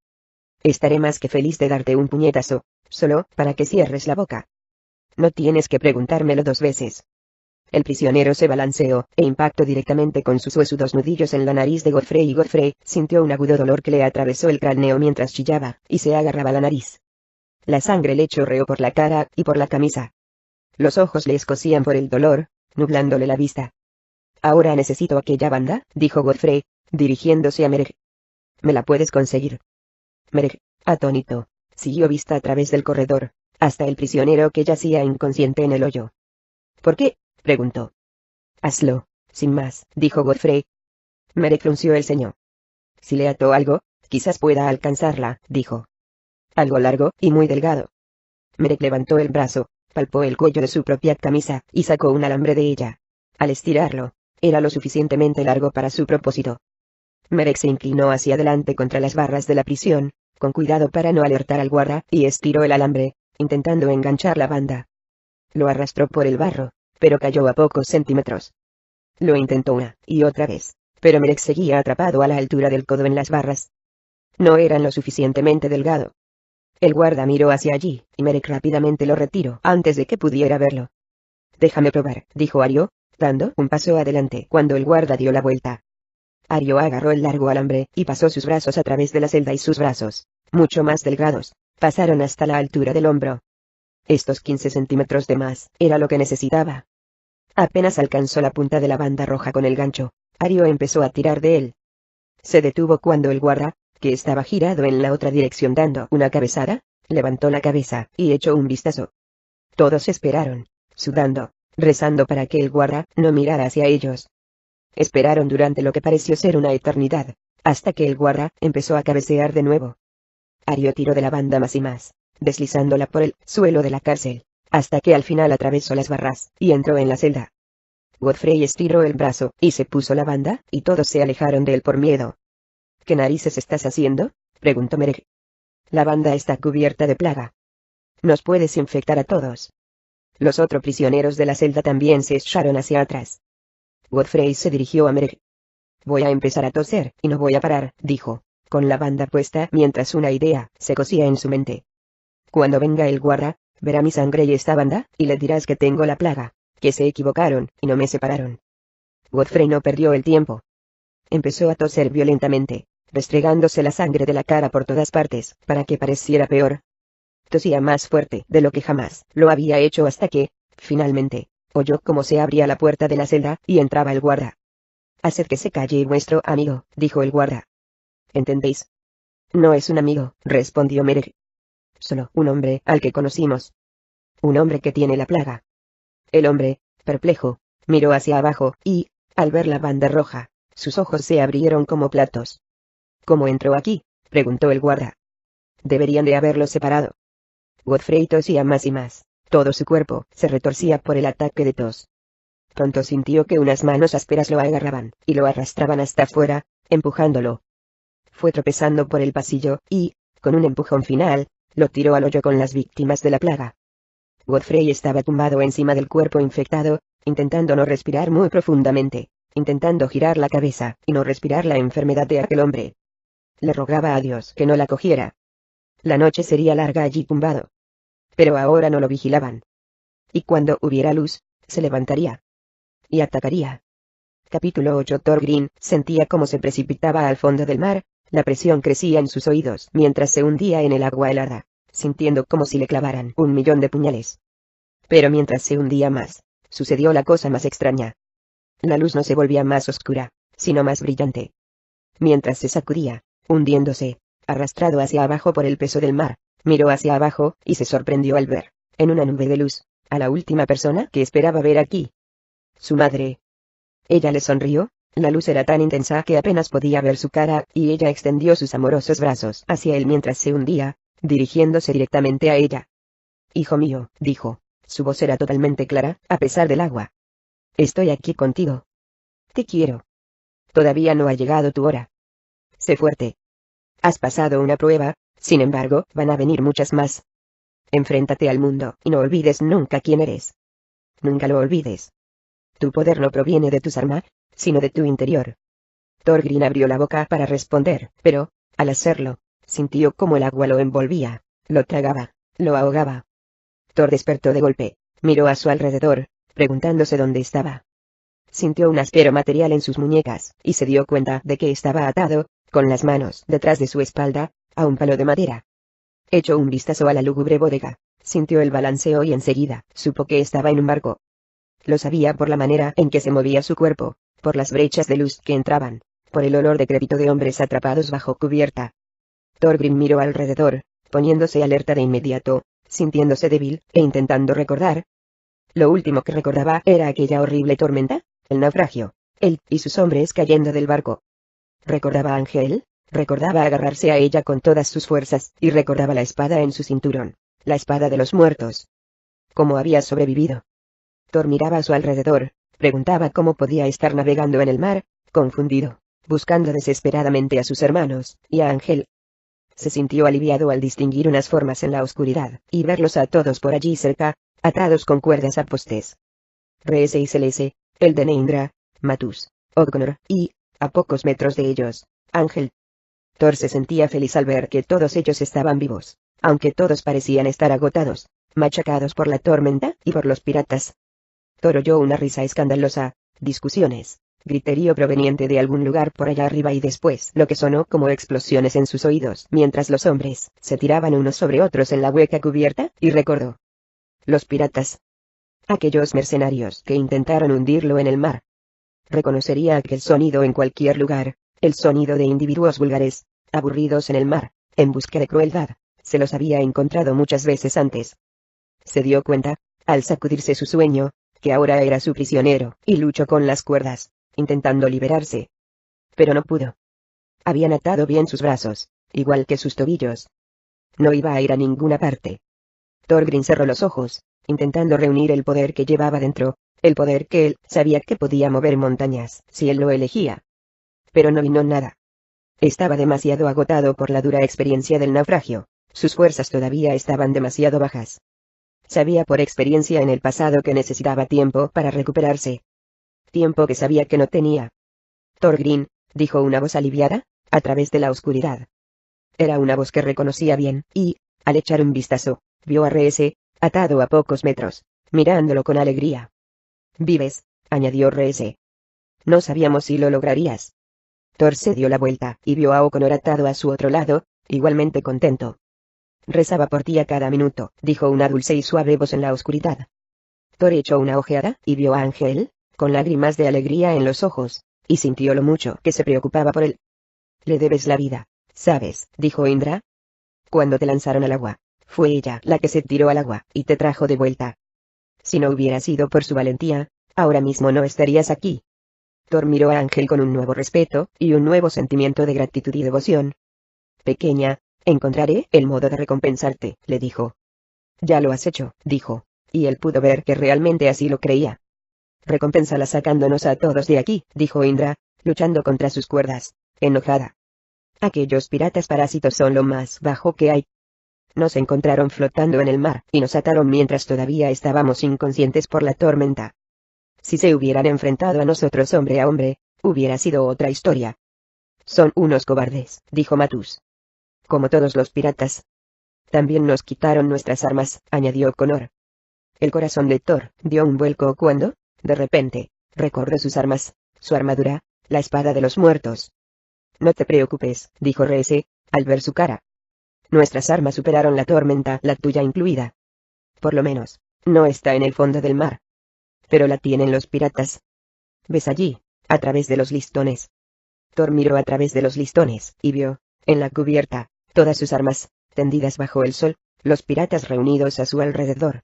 «Estaré más que feliz de darte un puñetazo, solo para que cierres la boca. No tienes que preguntármelo dos veces». El prisionero se balanceó, e impactó directamente con sus huesudos nudillos en la nariz de Godfrey, y Godfrey sintió un agudo dolor que le atravesó el cráneo mientras chillaba, y se agarraba la nariz. La sangre le chorreó por la cara y por la camisa. Los ojos le escocían por el dolor, nublándole la vista. «Ahora necesito aquella banda», dijo Godfrey, dirigiéndose a Mereg. «¿Me la puedes conseguir?» Mereg, atónito, siguió vista a través del corredor, hasta el prisionero que yacía inconsciente en el hoyo. «¿Por qué?», preguntó. «Hazlo, sin más», dijo Godfrey. Mereg frunció el ceño. «Si le ato algo, quizás pueda alcanzarla», dijo. «Algo largo y muy delgado». Mereg levantó el brazo, palpó el cuello de su propia camisa, y sacó un alambre de ella. Al estirarlo, era lo suficientemente largo para su propósito. Mereg se inclinó hacia adelante contra las barras de la prisión, con cuidado para no alertar al guarda, y estiró el alambre, intentando enganchar la banda. Lo arrastró por el barro, pero cayó a pocos centímetros. Lo intentó una y otra vez, pero Mereg seguía atrapado a la altura del codo en las barras. No eran lo suficientemente delgado. El guarda miró hacia allí, y Mereg rápidamente lo retiró antes de que pudiera verlo. «Déjame probar», dijo Ario, dando un paso adelante cuando el guarda dio la vuelta. Ario agarró el largo alambre y pasó sus brazos a través de la celda, y sus brazos, mucho más delgados, pasaron hasta la altura del hombro. Estos 15 centímetros de más era lo que necesitaba. Apenas alcanzó la punta de la banda roja con el gancho, Ario empezó a tirar de él. Se detuvo cuando el guarda, que estaba girado en la otra dirección dando una cabezada, levantó la cabeza y echó un vistazo. Todos esperaron, sudando, rezando para que el guarda no mirara hacia ellos. Esperaron durante lo que pareció ser una eternidad, hasta que el guarda empezó a cabecear de nuevo. Ario tiró de la banda más y más, deslizándola por el suelo de la cárcel, hasta que al final atravesó las barras y entró en la celda. Godfrey estiró el brazo y se puso la banda, y todos se alejaron de él por miedo. «¿Qué narices estás haciendo?», preguntó Mereg. «La banda está cubierta de plaga. Nos puedes infectar a todos». Los otros prisioneros de la celda también se echaron hacia atrás. Godfrey se dirigió a Mereg. «Voy a empezar a toser, y no voy a parar», dijo, con la banda puesta mientras una idea se cosía en su mente. «Cuando venga el guarda, verá mi sangre y esta banda, y le dirás que tengo la plaga, que se equivocaron, y no me separaron». Godfrey no perdió el tiempo. Empezó a toser violentamente, restregándose la sangre de la cara por todas partes, para que pareciera peor. Tosía más fuerte de lo que jamás lo había hecho hasta que, finalmente, oyó cómo se abría la puerta de la celda, y entraba el guarda. «Haced que se calle vuestro amigo», dijo el guarda. «¿Entendéis?» «No es un amigo», respondió Mereg. «Solo un hombre al que conocimos. Un hombre que tiene la plaga». El hombre, perplejo, miró hacia abajo, y, al ver la banda roja, sus ojos se abrieron como platos. «¿Cómo entró aquí?», preguntó el guarda. «Deberían de haberlo separado». Godfrey tosía más y más. Todo su cuerpo se retorcía por el ataque de tos. Pronto sintió que unas manos ásperas lo agarraban y lo arrastraban hasta afuera, empujándolo. Fue tropezando por el pasillo y, con un empujón final, lo tiró al hoyo con las víctimas de la plaga. Godfrey estaba tumbado encima del cuerpo infectado, intentando no respirar muy profundamente, intentando girar la cabeza y no respirar la enfermedad de aquel hombre. Le rogaba a Dios que no la cogiera. La noche sería larga allí tumbado. Pero ahora no lo vigilaban. Y cuando hubiera luz, se levantaría. Y atacaría. Capítulo 8. Thorgrim sentía cómo se precipitaba al fondo del mar, la presión crecía en sus oídos mientras se hundía en el agua helada, sintiendo como si le clavaran 1.000.000 de puñales. Pero mientras se hundía más, sucedió la cosa más extraña. La luz no se volvía más oscura, sino más brillante. Mientras se sacudía, hundiéndose, arrastrado hacia abajo por el peso del mar, miró hacia abajo y se sorprendió al ver, en una nube de luz, a la última persona que esperaba ver aquí. Su madre. Ella le sonrió, la luz era tan intensa que apenas podía ver su cara y ella extendió sus amorosos brazos hacia él mientras se hundía, dirigiéndose directamente a ella. Hijo mío, dijo, su voz era totalmente clara, a pesar del agua. Estoy aquí contigo. Te quiero. Todavía no ha llegado tu hora. Sé fuerte. Has pasado una prueba, sin embargo, van a venir muchas más. Enfréntate al mundo y no olvides nunca quién eres. Nunca lo olvides. Tu poder no proviene de tus armas, sino de tu interior. Thorgrim abrió la boca para responder, pero, al hacerlo, sintió como el agua lo envolvía, lo tragaba, lo ahogaba. Thor despertó de golpe, miró a su alrededor, preguntándose dónde estaba. Sintió un áspero material en sus muñecas, y se dio cuenta de que estaba atado, con las manos detrás de su espalda, a un palo de madera. Echó un vistazo a la lúgubre bodega, sintió el balanceo y enseguida, supo que estaba en un barco. Lo sabía por la manera en que se movía su cuerpo, por las brechas de luz que entraban, por el olor decrépito de hombres atrapados bajo cubierta. Thorgrim miró alrededor, poniéndose alerta de inmediato, sintiéndose débil e intentando recordar. Lo último que recordaba era aquella horrible tormenta, el naufragio, él y sus hombres cayendo del barco. Recordaba a Ángel, recordaba agarrarse a ella con todas sus fuerzas y recordaba la espada en su cinturón, la espada de los muertos. ¿Cómo había sobrevivido? Thor miraba a su alrededor, preguntaba cómo podía estar navegando en el mar, confundido, buscando desesperadamente a sus hermanos, y a Ángel. Se sintió aliviado al distinguir unas formas en la oscuridad, y verlos a todos por allí cerca, atados con cuerdas a postes. Rhys y Celeste, el de Neindra, Matus, Oghnor, y, a pocos metros de ellos, Ángel. Thor se sentía feliz al ver que todos ellos estaban vivos, aunque todos parecían estar agotados, machacados por la tormenta y por los piratas. Thor oyó una risa escandalosa, discusiones, griterío proveniente de algún lugar por allá arriba y después lo que sonó como explosiones en sus oídos mientras los hombres se tiraban unos sobre otros en la hueca cubierta, y recordó. Los piratas. Aquellos mercenarios que intentaron hundirlo en el mar. Reconocería aquel sonido en cualquier lugar, el sonido de individuos vulgares, aburridos en el mar, en busca de crueldad, se los había encontrado muchas veces antes. Se dio cuenta, al sacudirse su sueño, que ahora era su prisionero, y luchó con las cuerdas, intentando liberarse. Pero no pudo. Habían atado bien sus brazos, igual que sus tobillos. No iba a ir a ninguna parte. Thorgrim cerró los ojos, intentando reunir el poder que llevaba dentro, el poder que él sabía que podía mover montañas, si él lo elegía. Pero no vino nada. Estaba demasiado agotado por la dura experiencia del naufragio, sus fuerzas todavía estaban demasiado bajas. Sabía por experiencia en el pasado que necesitaba tiempo para recuperarse. Tiempo que sabía que no tenía. Thorgrim, dijo una voz aliviada, a través de la oscuridad. Era una voz que reconocía bien, y, al echar un vistazo, vio a Rhys, atado a pocos metros, mirándolo con alegría. «Vives», añadió Rhys. «No sabíamos si lo lograrías». Thor se dio la vuelta y vio a Oghnor atado a su otro lado, igualmente contento. «Rezaba por ti a cada minuto», dijo una dulce y suave voz en la oscuridad. Thor echó una ojeada y vio a Ángel, con lágrimas de alegría en los ojos, y sintió lo mucho que se preocupaba por él. «Le debes la vida, ¿sabes?», dijo Indra. «Cuando te lanzaron al agua, fue ella la que se tiró al agua y te trajo de vuelta. Si no hubiera sido por su valentía, ahora mismo no estarías aquí». Thor miró a Ángel con un nuevo respeto y un nuevo sentimiento de gratitud y devoción. «Pequeña, encontraré el modo de recompensarte», le dijo. Ya lo has hecho, dijo. Y él pudo ver que realmente así lo creía. Recompénsala sacándonos a todos de aquí, dijo Indra, luchando contra sus cuerdas, enojada. Aquellos piratas parásitos son lo más bajo que hay. Nos encontraron flotando en el mar, y nos ataron mientras todavía estábamos inconscientes por la tormenta. Si se hubieran enfrentado a nosotros hombre a hombre, hubiera sido otra historia. Son unos cobardes, dijo Matus. Como todos los piratas. También nos quitaron nuestras armas, añadió Connor. El corazón de Thor dio un vuelco cuando, de repente, recordó sus armas, su armadura, la espada de los muertos. No te preocupes, dijo Rese, al ver su cara. Nuestras armas superaron la tormenta, la tuya incluida. Por lo menos, no está en el fondo del mar. Pero la tienen los piratas. ¿Ves allí, a través de los listones? Thor miró a través de los listones, y vio, en la cubierta, todas sus armas, tendidas bajo el sol, los piratas reunidos a su alrededor.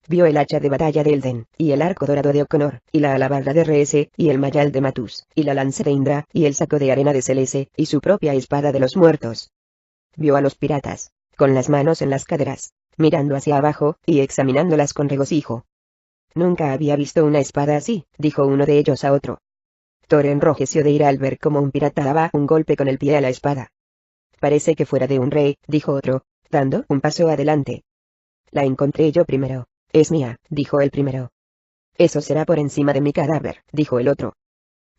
Vio el hacha de batalla de Elden, y el arco dorado de O'Connor, y la alabarda de Rese, y el mayal de Matus, y la lanza de Indra, y el saco de arena de Celese, y su propia espada de los muertos. Vio a los piratas, con las manos en las caderas, mirando hacia abajo, y examinándolas con regocijo. Nunca había visto una espada así, dijo uno de ellos a otro. Thor enrojeció de ira al ver cómo un pirata daba un golpe con el pie a la espada. Parece que fuera de un rey, dijo otro, dando un paso adelante. La encontré yo primero. Es mía, dijo el primero. Eso será por encima de mi cadáver, dijo el otro.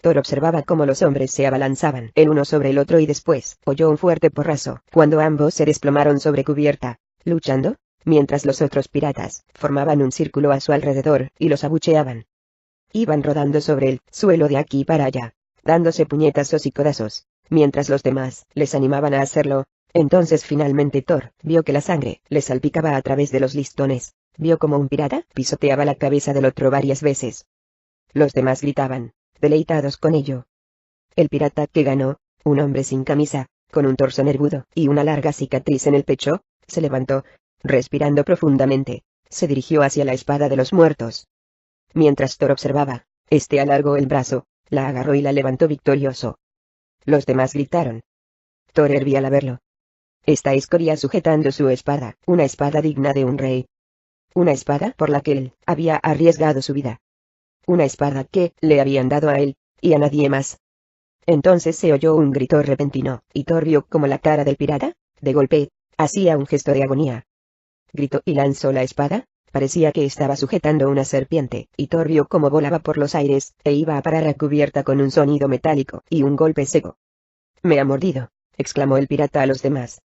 Thor observaba cómo los hombres se abalanzaban el uno sobre el otro y después oyó un fuerte porrazo, cuando ambos se desplomaron sobre cubierta, luchando, mientras los otros piratas formaban un círculo a su alrededor y los abucheaban. Iban rodando sobre el suelo de aquí para allá, dándose puñetazos y codazos, mientras los demás les animaban a hacerlo. Entonces finalmente Thor vio que la sangre le salpicaba a través de los listones, vio como un pirata pisoteaba la cabeza del otro varias veces. Los demás gritaban, deleitados con ello. El pirata que ganó, un hombre sin camisa, con un torso nervudo y una larga cicatriz en el pecho, se levantó, respirando profundamente, se dirigió hacia la espada de los muertos. Mientras Thor observaba, este alargó el brazo, la agarró y la levantó victorioso. Los demás gritaron. Thor hervía al verlo. Esta escoria sujetando su espada, una espada digna de un rey. Una espada por la que él había arriesgado su vida. Una espada que le habían dado a él, y a nadie más. Entonces se oyó un grito repentino, y Thor vio como la cara del pirata, de golpe, hacía un gesto de agonía. Gritó y lanzó la espada, parecía que estaba sujetando una serpiente, y Thor vio cómo volaba por los aires, e iba a parar a cubierta con un sonido metálico y un golpe seco. Me ha mordido, exclamó el pirata a los demás.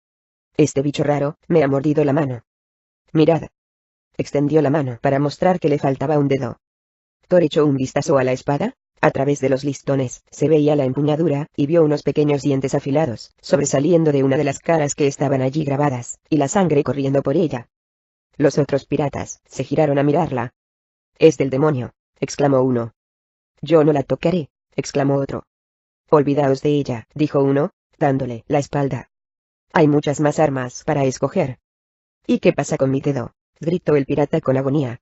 Este bicho raro, me ha mordido la mano. Mirad. Extendió la mano para mostrar que le faltaba un dedo. Thor echó un vistazo a la espada, a través de los listones, se veía la empuñadura, y vio unos pequeños dientes afilados, sobresaliendo de una de las caras que estaban allí grabadas, y la sangre corriendo por ella. Los otros piratas se giraron a mirarla. Es del demonio, exclamó uno. Yo no la tocaré, exclamó otro. Olvidaos de ella, dijo uno, dándole la espalda. Hay muchas más armas para escoger. ¿Y qué pasa con mi dedo? Gritó el pirata con agonía.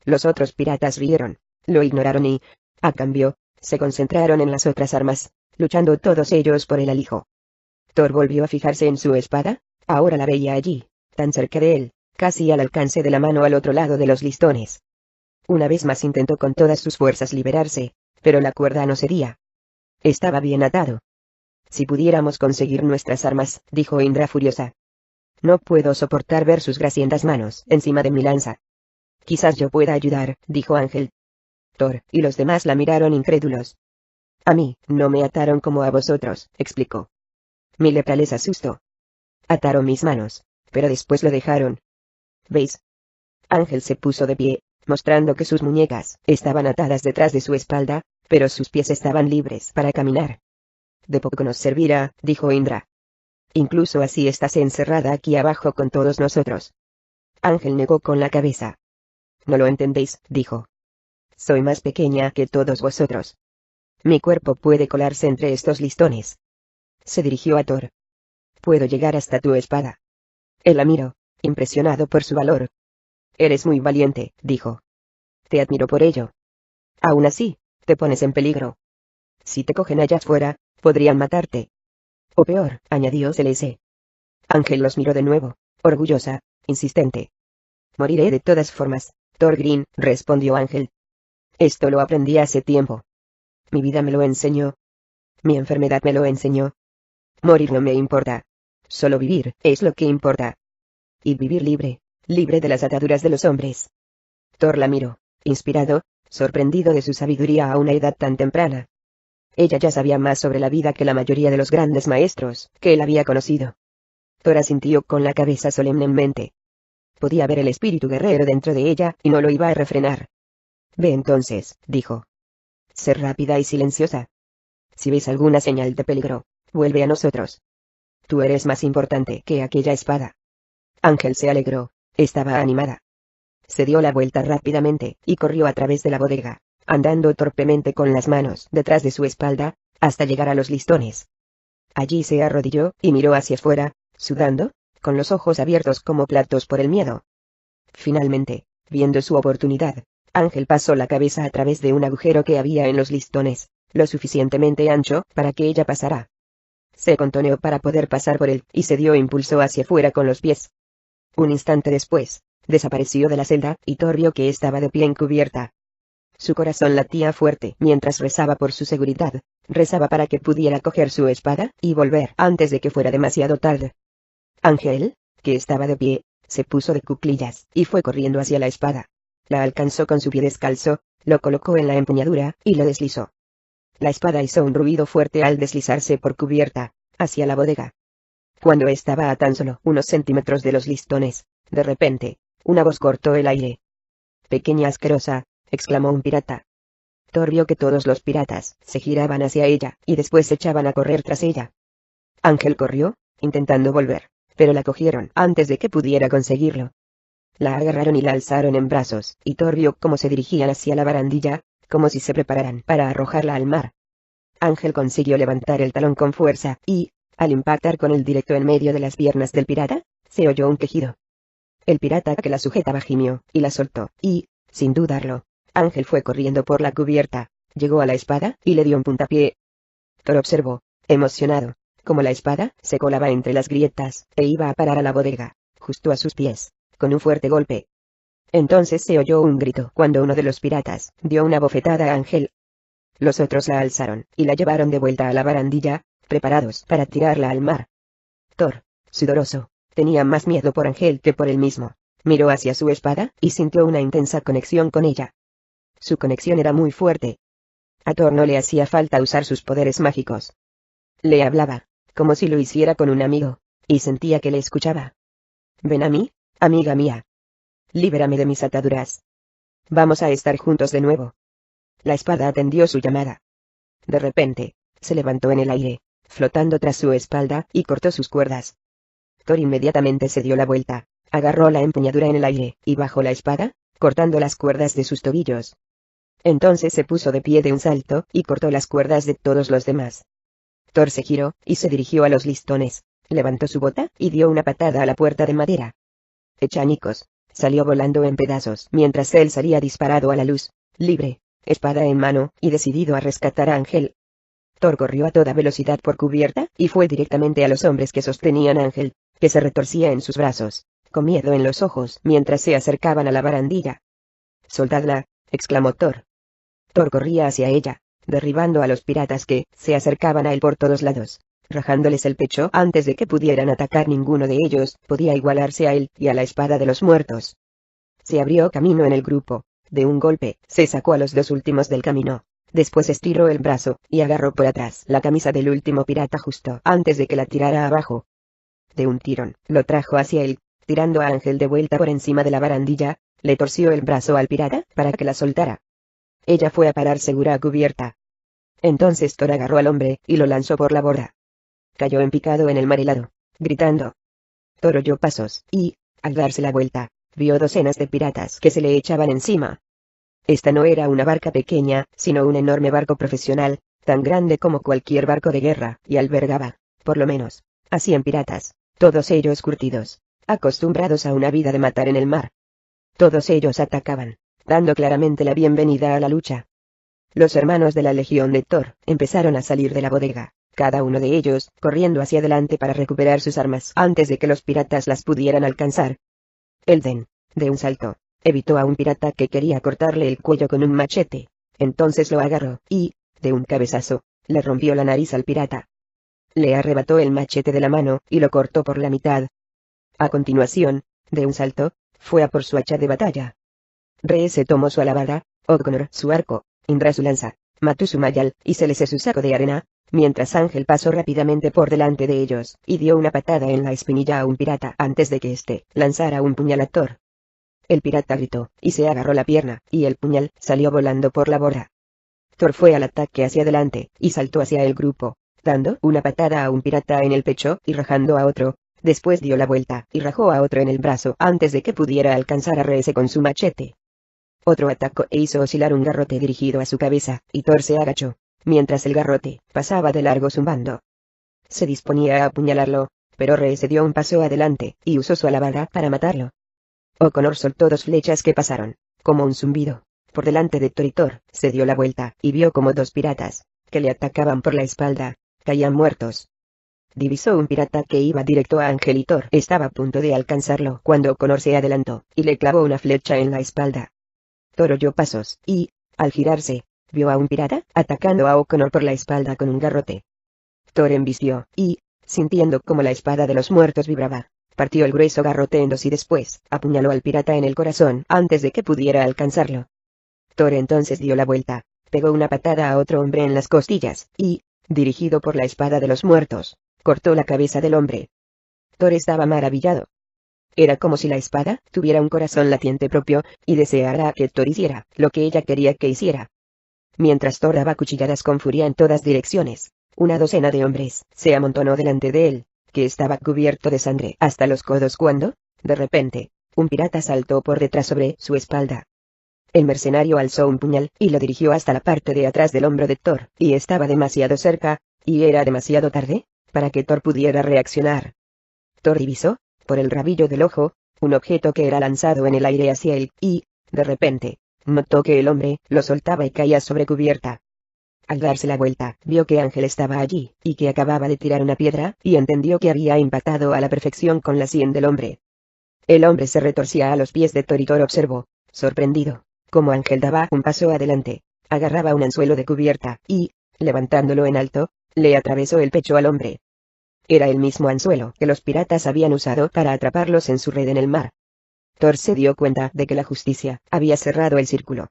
Los otros piratas rieron, lo ignoraron y, a cambio, se concentraron en las otras armas, luchando todos ellos por el alijo. Thor volvió a fijarse en su espada, ahora la veía allí, tan cerca de él, casi al alcance de la mano al otro lado de los listones. Una vez más intentó con todas sus fuerzas liberarse, pero la cuerda no cedía. Estaba bien atado. Si pudiéramos conseguir nuestras armas, dijo Indra furiosa. No puedo soportar ver sus grasientas manos encima de mi lanza. Quizás yo pueda ayudar, dijo Ángel. Thor y los demás la miraron incrédulos. A mí, no me ataron como a vosotros, explicó. Mi lepra les asustó. Ataron mis manos, pero después lo dejaron. ¿Veis? Ángel se puso de pie, mostrando que sus muñecas estaban atadas detrás de su espalda, pero sus pies estaban libres para caminar. De poco nos servirá, dijo Indra. Incluso así estás encerrada aquí abajo con todos nosotros. Ángel negó con la cabeza. No lo entendéis, dijo. Soy más pequeña que todos vosotros. Mi cuerpo puede colarse entre estos listones. Se dirigió a Thor. Puedo llegar hasta tu espada. Él la miró, impresionado por su valor. Eres muy valiente, dijo. Te admiro por ello. Aún así, te pones en peligro. Si te cogen allá afuera, podrían matarte. O peor, añadió Celeste. Ángel los miró de nuevo, orgullosa, insistente. Moriré de todas formas, Thorgrim, respondió Ángel. Esto lo aprendí hace tiempo. Mi vida me lo enseñó. Mi enfermedad me lo enseñó. Morir no me importa. Solo vivir es lo que importa. Y vivir libre, libre de las ataduras de los hombres. Thor la miró, inspirado, sorprendido de su sabiduría a una edad tan temprana. Ella ya sabía más sobre la vida que la mayoría de los grandes maestros que él había conocido. Thor asintió con la cabeza solemnemente. Podía ver el espíritu guerrero dentro de ella y no lo iba a refrenar. Ve entonces, dijo. Sé rápida y silenciosa. Si ves alguna señal de peligro, vuelve a nosotros. Tú eres más importante que aquella espada. Ángel se alegró, estaba animada. Se dio la vuelta rápidamente y corrió a través de la bodega, andando torpemente con las manos detrás de su espalda, hasta llegar a los listones. Allí se arrodilló y miró hacia afuera, sudando, con los ojos abiertos como platos por el miedo. Finalmente, viendo su oportunidad, Ángel pasó la cabeza a través de un agujero que había en los listones, lo suficientemente ancho para que ella pasara. Se contoneó para poder pasar por él y se dio impulso hacia afuera con los pies. Un instante después, desapareció de la celda y Thor vio que estaba de pie en cubierta. Su corazón latía fuerte mientras rezaba por su seguridad, rezaba para que pudiera coger su espada y volver antes de que fuera demasiado tarde. Ángel, que estaba de pie, se puso de cuclillas y fue corriendo hacia la espada. La alcanzó con su pie descalzo, lo colocó en la empuñadura y lo deslizó. La espada hizo un ruido fuerte al deslizarse por cubierta, hacia la bodega. Cuando estaba a tan solo unos centímetros de los listones, de repente, una voz cortó el aire. «Pequeña asquerosa», exclamó un pirata. Thor vio que todos los piratas se giraban hacia ella y después se echaban a correr tras ella. Ángel corrió, intentando volver, pero la cogieron antes de que pudiera conseguirlo. La agarraron y la alzaron en brazos, y Thor vio cómo se dirigían hacia la barandilla, como si se prepararan para arrojarla al mar. Ángel consiguió levantar el talón con fuerza y, al impactar con él directo en medio de las piernas del pirata, se oyó un quejido. El pirata que la sujetaba gimió y la soltó, y, sin dudarlo, Ángel fue corriendo por la cubierta, llegó a la espada y le dio un puntapié. Thor observó, emocionado, como la espada se colaba entre las grietas e iba a parar a la bodega, justo a sus pies, con un fuerte golpe. Entonces se oyó un grito cuando uno de los piratas dio una bofetada a Ángel. Los otros la alzaron y la llevaron de vuelta a la barandilla, preparados para tirarla al mar. Thor, sudoroso, tenía más miedo por Ángel que por él mismo. Miró hacia su espada y sintió una intensa conexión con ella. Su conexión era muy fuerte. A Thor no le hacía falta usar sus poderes mágicos. Le hablaba, como si lo hiciera con un amigo, y sentía que le escuchaba. «Ven a mí, amiga mía. Líbrame de mis ataduras. Vamos a estar juntos de nuevo». La espada atendió su llamada. De repente, se levantó en el aire, flotando tras su espalda y cortó sus cuerdas. Thor inmediatamente se dio la vuelta, agarró la empuñadura en el aire y bajó la espada, cortando las cuerdas de sus tobillos. Entonces se puso de pie de un salto y cortó las cuerdas de todos los demás. Thor se giró y se dirigió a los listones, levantó su bota y dio una patada a la puerta de madera. Echanicos, salió volando en pedazos mientras él salía disparado a la luz, libre, espada en mano y decidido a rescatar a Ángel. Thor corrió a toda velocidad por cubierta y fue directamente a los hombres que sostenían a Ángel, que se retorcía en sus brazos, con miedo en los ojos mientras se acercaban a la barandilla. «Soltadla», exclamó Thor. Thor corría hacia ella, derribando a los piratas que se acercaban a él por todos lados, rajándoles el pecho antes de que pudieran atacar. Ninguno de ellos podía igualarse a él y a la espada de los muertos. Se abrió camino en el grupo, de un golpe, se sacó a los dos últimos del camino. Después estiró el brazo y agarró por atrás la camisa del último pirata justo antes de que la tirara abajo. De un tirón, lo trajo hacia él, tirando a Ángel de vuelta por encima de la barandilla, le torció el brazo al pirata para que la soltara. Ella fue a parar segura a cubierta. Entonces Thor agarró al hombre y lo lanzó por la borda. Cayó en picado en el mar helado, gritando. Thor oyó pasos y, al darse la vuelta, vio docenas de piratas que se le echaban encima. Esta no era una barca pequeña, sino un enorme barco profesional, tan grande como cualquier barco de guerra, y albergaba, por lo menos, a 100 piratas, todos ellos curtidos, acostumbrados a una vida de matar en el mar. Todos ellos atacaban, dando claramente la bienvenida a la lucha. Los hermanos de la legión de Thor empezaron a salir de la bodega, cada uno de ellos corriendo hacia adelante para recuperar sus armas antes de que los piratas las pudieran alcanzar. Elden, de un salto, evitó a un pirata que quería cortarle el cuello con un machete. Entonces lo agarró, y, de un cabezazo, le rompió la nariz al pirata. Le arrebató el machete de la mano, y lo cortó por la mitad. A continuación, de un salto, fue a por su hacha de batalla. Rhys tomó su alabarda, O'Connor su arco, Indra su lanza, Matu su mayal, y Celeste su saco de arena, mientras Ángel pasó rápidamente por delante de ellos, y dio una patada en la espinilla a un pirata antes de que éste lanzara un puñal a Thor. El pirata gritó, y se agarró la pierna, y el puñal salió volando por la borda. Thor fue al ataque hacia adelante, y saltó hacia el grupo, dando una patada a un pirata en el pecho y rajando a otro. Después dio la vuelta y rajó a otro en el brazo antes de que pudiera alcanzar a Rhys con su machete. Otro atacó e hizo oscilar un garrote dirigido a su cabeza, y Thor se agachó, mientras el garrote pasaba de largo zumbando. Se disponía a apuñalarlo, pero Rhys dio un paso adelante y usó su alabarda para matarlo. O'Connor soltó 2 flechas que pasaron, como un zumbido, por delante de Thor, y Thor se dio la vuelta y vio como 2 piratas, que le atacaban por la espalda, caían muertos. Divisó un pirata que iba directo a Ángel y Thor estaba a punto de alcanzarlo cuando O'Connor se adelantó y le clavó una flecha en la espalda. Thor oyó pasos y, al girarse, vio a un pirata atacando a O'Connor por la espalda con un garrote. Thor embistió y, sintiendo como la espada de los muertos vibraba, partió el grueso garrote en 2 y después apuñaló al pirata en el corazón antes de que pudiera alcanzarlo. Thor entonces dio la vuelta, pegó una patada a otro hombre en las costillas y, dirigido por la espada de los muertos, cortó la cabeza del hombre. Thor estaba maravillado. Era como si la espada tuviera un corazón latiente propio, y deseara que Thor hiciera lo que ella quería que hiciera. Mientras Thor daba cuchilladas con furia en todas direcciones, una docena de hombres se amontonó delante de él, que estaba cubierto de sangre hasta los codos cuando, de repente, un pirata saltó por detrás sobre su espalda. El mercenario alzó un puñal y lo dirigió hasta la parte de atrás del hombro de Thor, y estaba demasiado cerca, y era demasiado tarde, para que Thor pudiera reaccionar. Thor divisó, por el rabillo del ojo, un objeto que era lanzado en el aire hacia él, y, de repente, notó que el hombre lo soltaba y caía sobre cubierta. Al darse la vuelta, vio que Ángel estaba allí, y que acababa de tirar una piedra, y entendió que había impactado a la perfección con la sien del hombre. El hombre se retorcía a los pies de Thor y Thor observó, sorprendido, como Ángel daba un paso adelante, agarraba un anzuelo de cubierta, y, levantándolo en alto, le atravesó el pecho al hombre. Era el mismo anzuelo que los piratas habían usado para atraparlos en su red en el mar. Thor se dio cuenta de que la justicia había cerrado el círculo.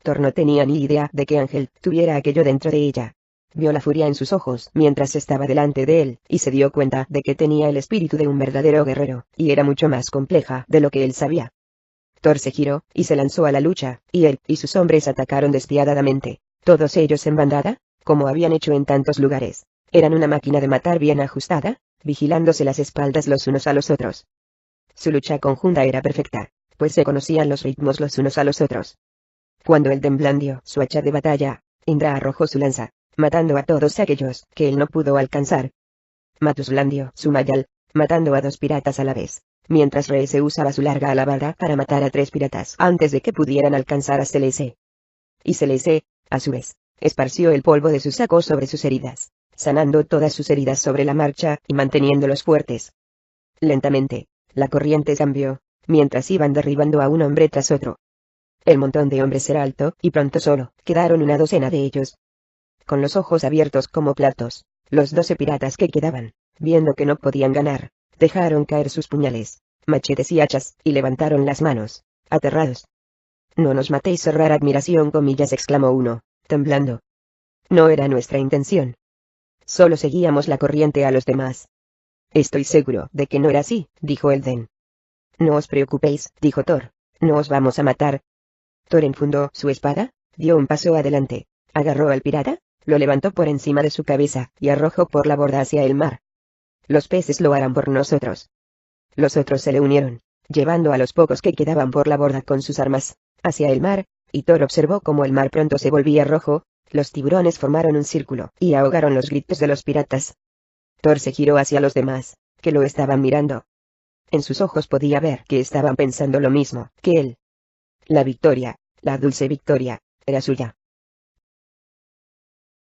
Thor no tenía ni idea de que Ángel tuviera aquello dentro de ella. Vio la furia en sus ojos mientras estaba delante de él, y se dio cuenta de que tenía el espíritu de un verdadero guerrero, y era mucho más compleja de lo que él sabía. Thor se giró, y se lanzó a la lucha, y él y sus hombres atacaron despiadadamente, todos ellos en bandada, como habían hecho en tantos lugares. Eran una máquina de matar bien ajustada, vigilándose las espaldas los unos a los otros. Su lucha conjunta era perfecta, pues se conocían los ritmos los unos a los otros. Cuando el blandió su hacha de batalla, Indra arrojó su lanza, matando a todos aquellos que él no pudo alcanzar. Matus blandió su mayal, matando a 2 piratas a la vez, mientras Rhys usaba su larga alabarda para matar a 3 piratas antes de que pudieran alcanzar a Celeste. Y Celeste, a su vez, esparció el polvo de su saco sobre sus heridas, sanando todas sus heridas sobre la marcha y manteniéndolos fuertes. Lentamente, la corriente cambió, mientras iban derribando a un hombre tras otro. El montón de hombres era alto, y pronto solo quedaron una docena de ellos. Con los ojos abiertos como platos, los 12 piratas que quedaban, viendo que no podían ganar, dejaron caer sus puñales, machetes y hachas, y levantaron las manos, aterrados. «No nos matéis», cerrar admiración comillas, exclamó uno, temblando. «No era nuestra intención. Solo seguíamos la corriente a los demás». «Estoy seguro de que no era así», dijo Elden. «No os preocupéis», dijo Thor, «no os vamos a matar». Thor enfundó su espada, dio un paso adelante, agarró al pirata, lo levantó por encima de su cabeza y arrojó por la borda hacia el mar. «Los peces lo harán por nosotros». Los otros se le unieron, llevando a los pocos que quedaban por la borda con sus armas, hacia el mar, y Thor observó cómo el mar pronto se volvía rojo. Los tiburones formaron un círculo y ahogaron los gritos de los piratas. Thor se giró hacia los demás, que lo estaban mirando. En sus ojos podía ver que estaban pensando lo mismo que él. La victoria, la dulce victoria, era suya.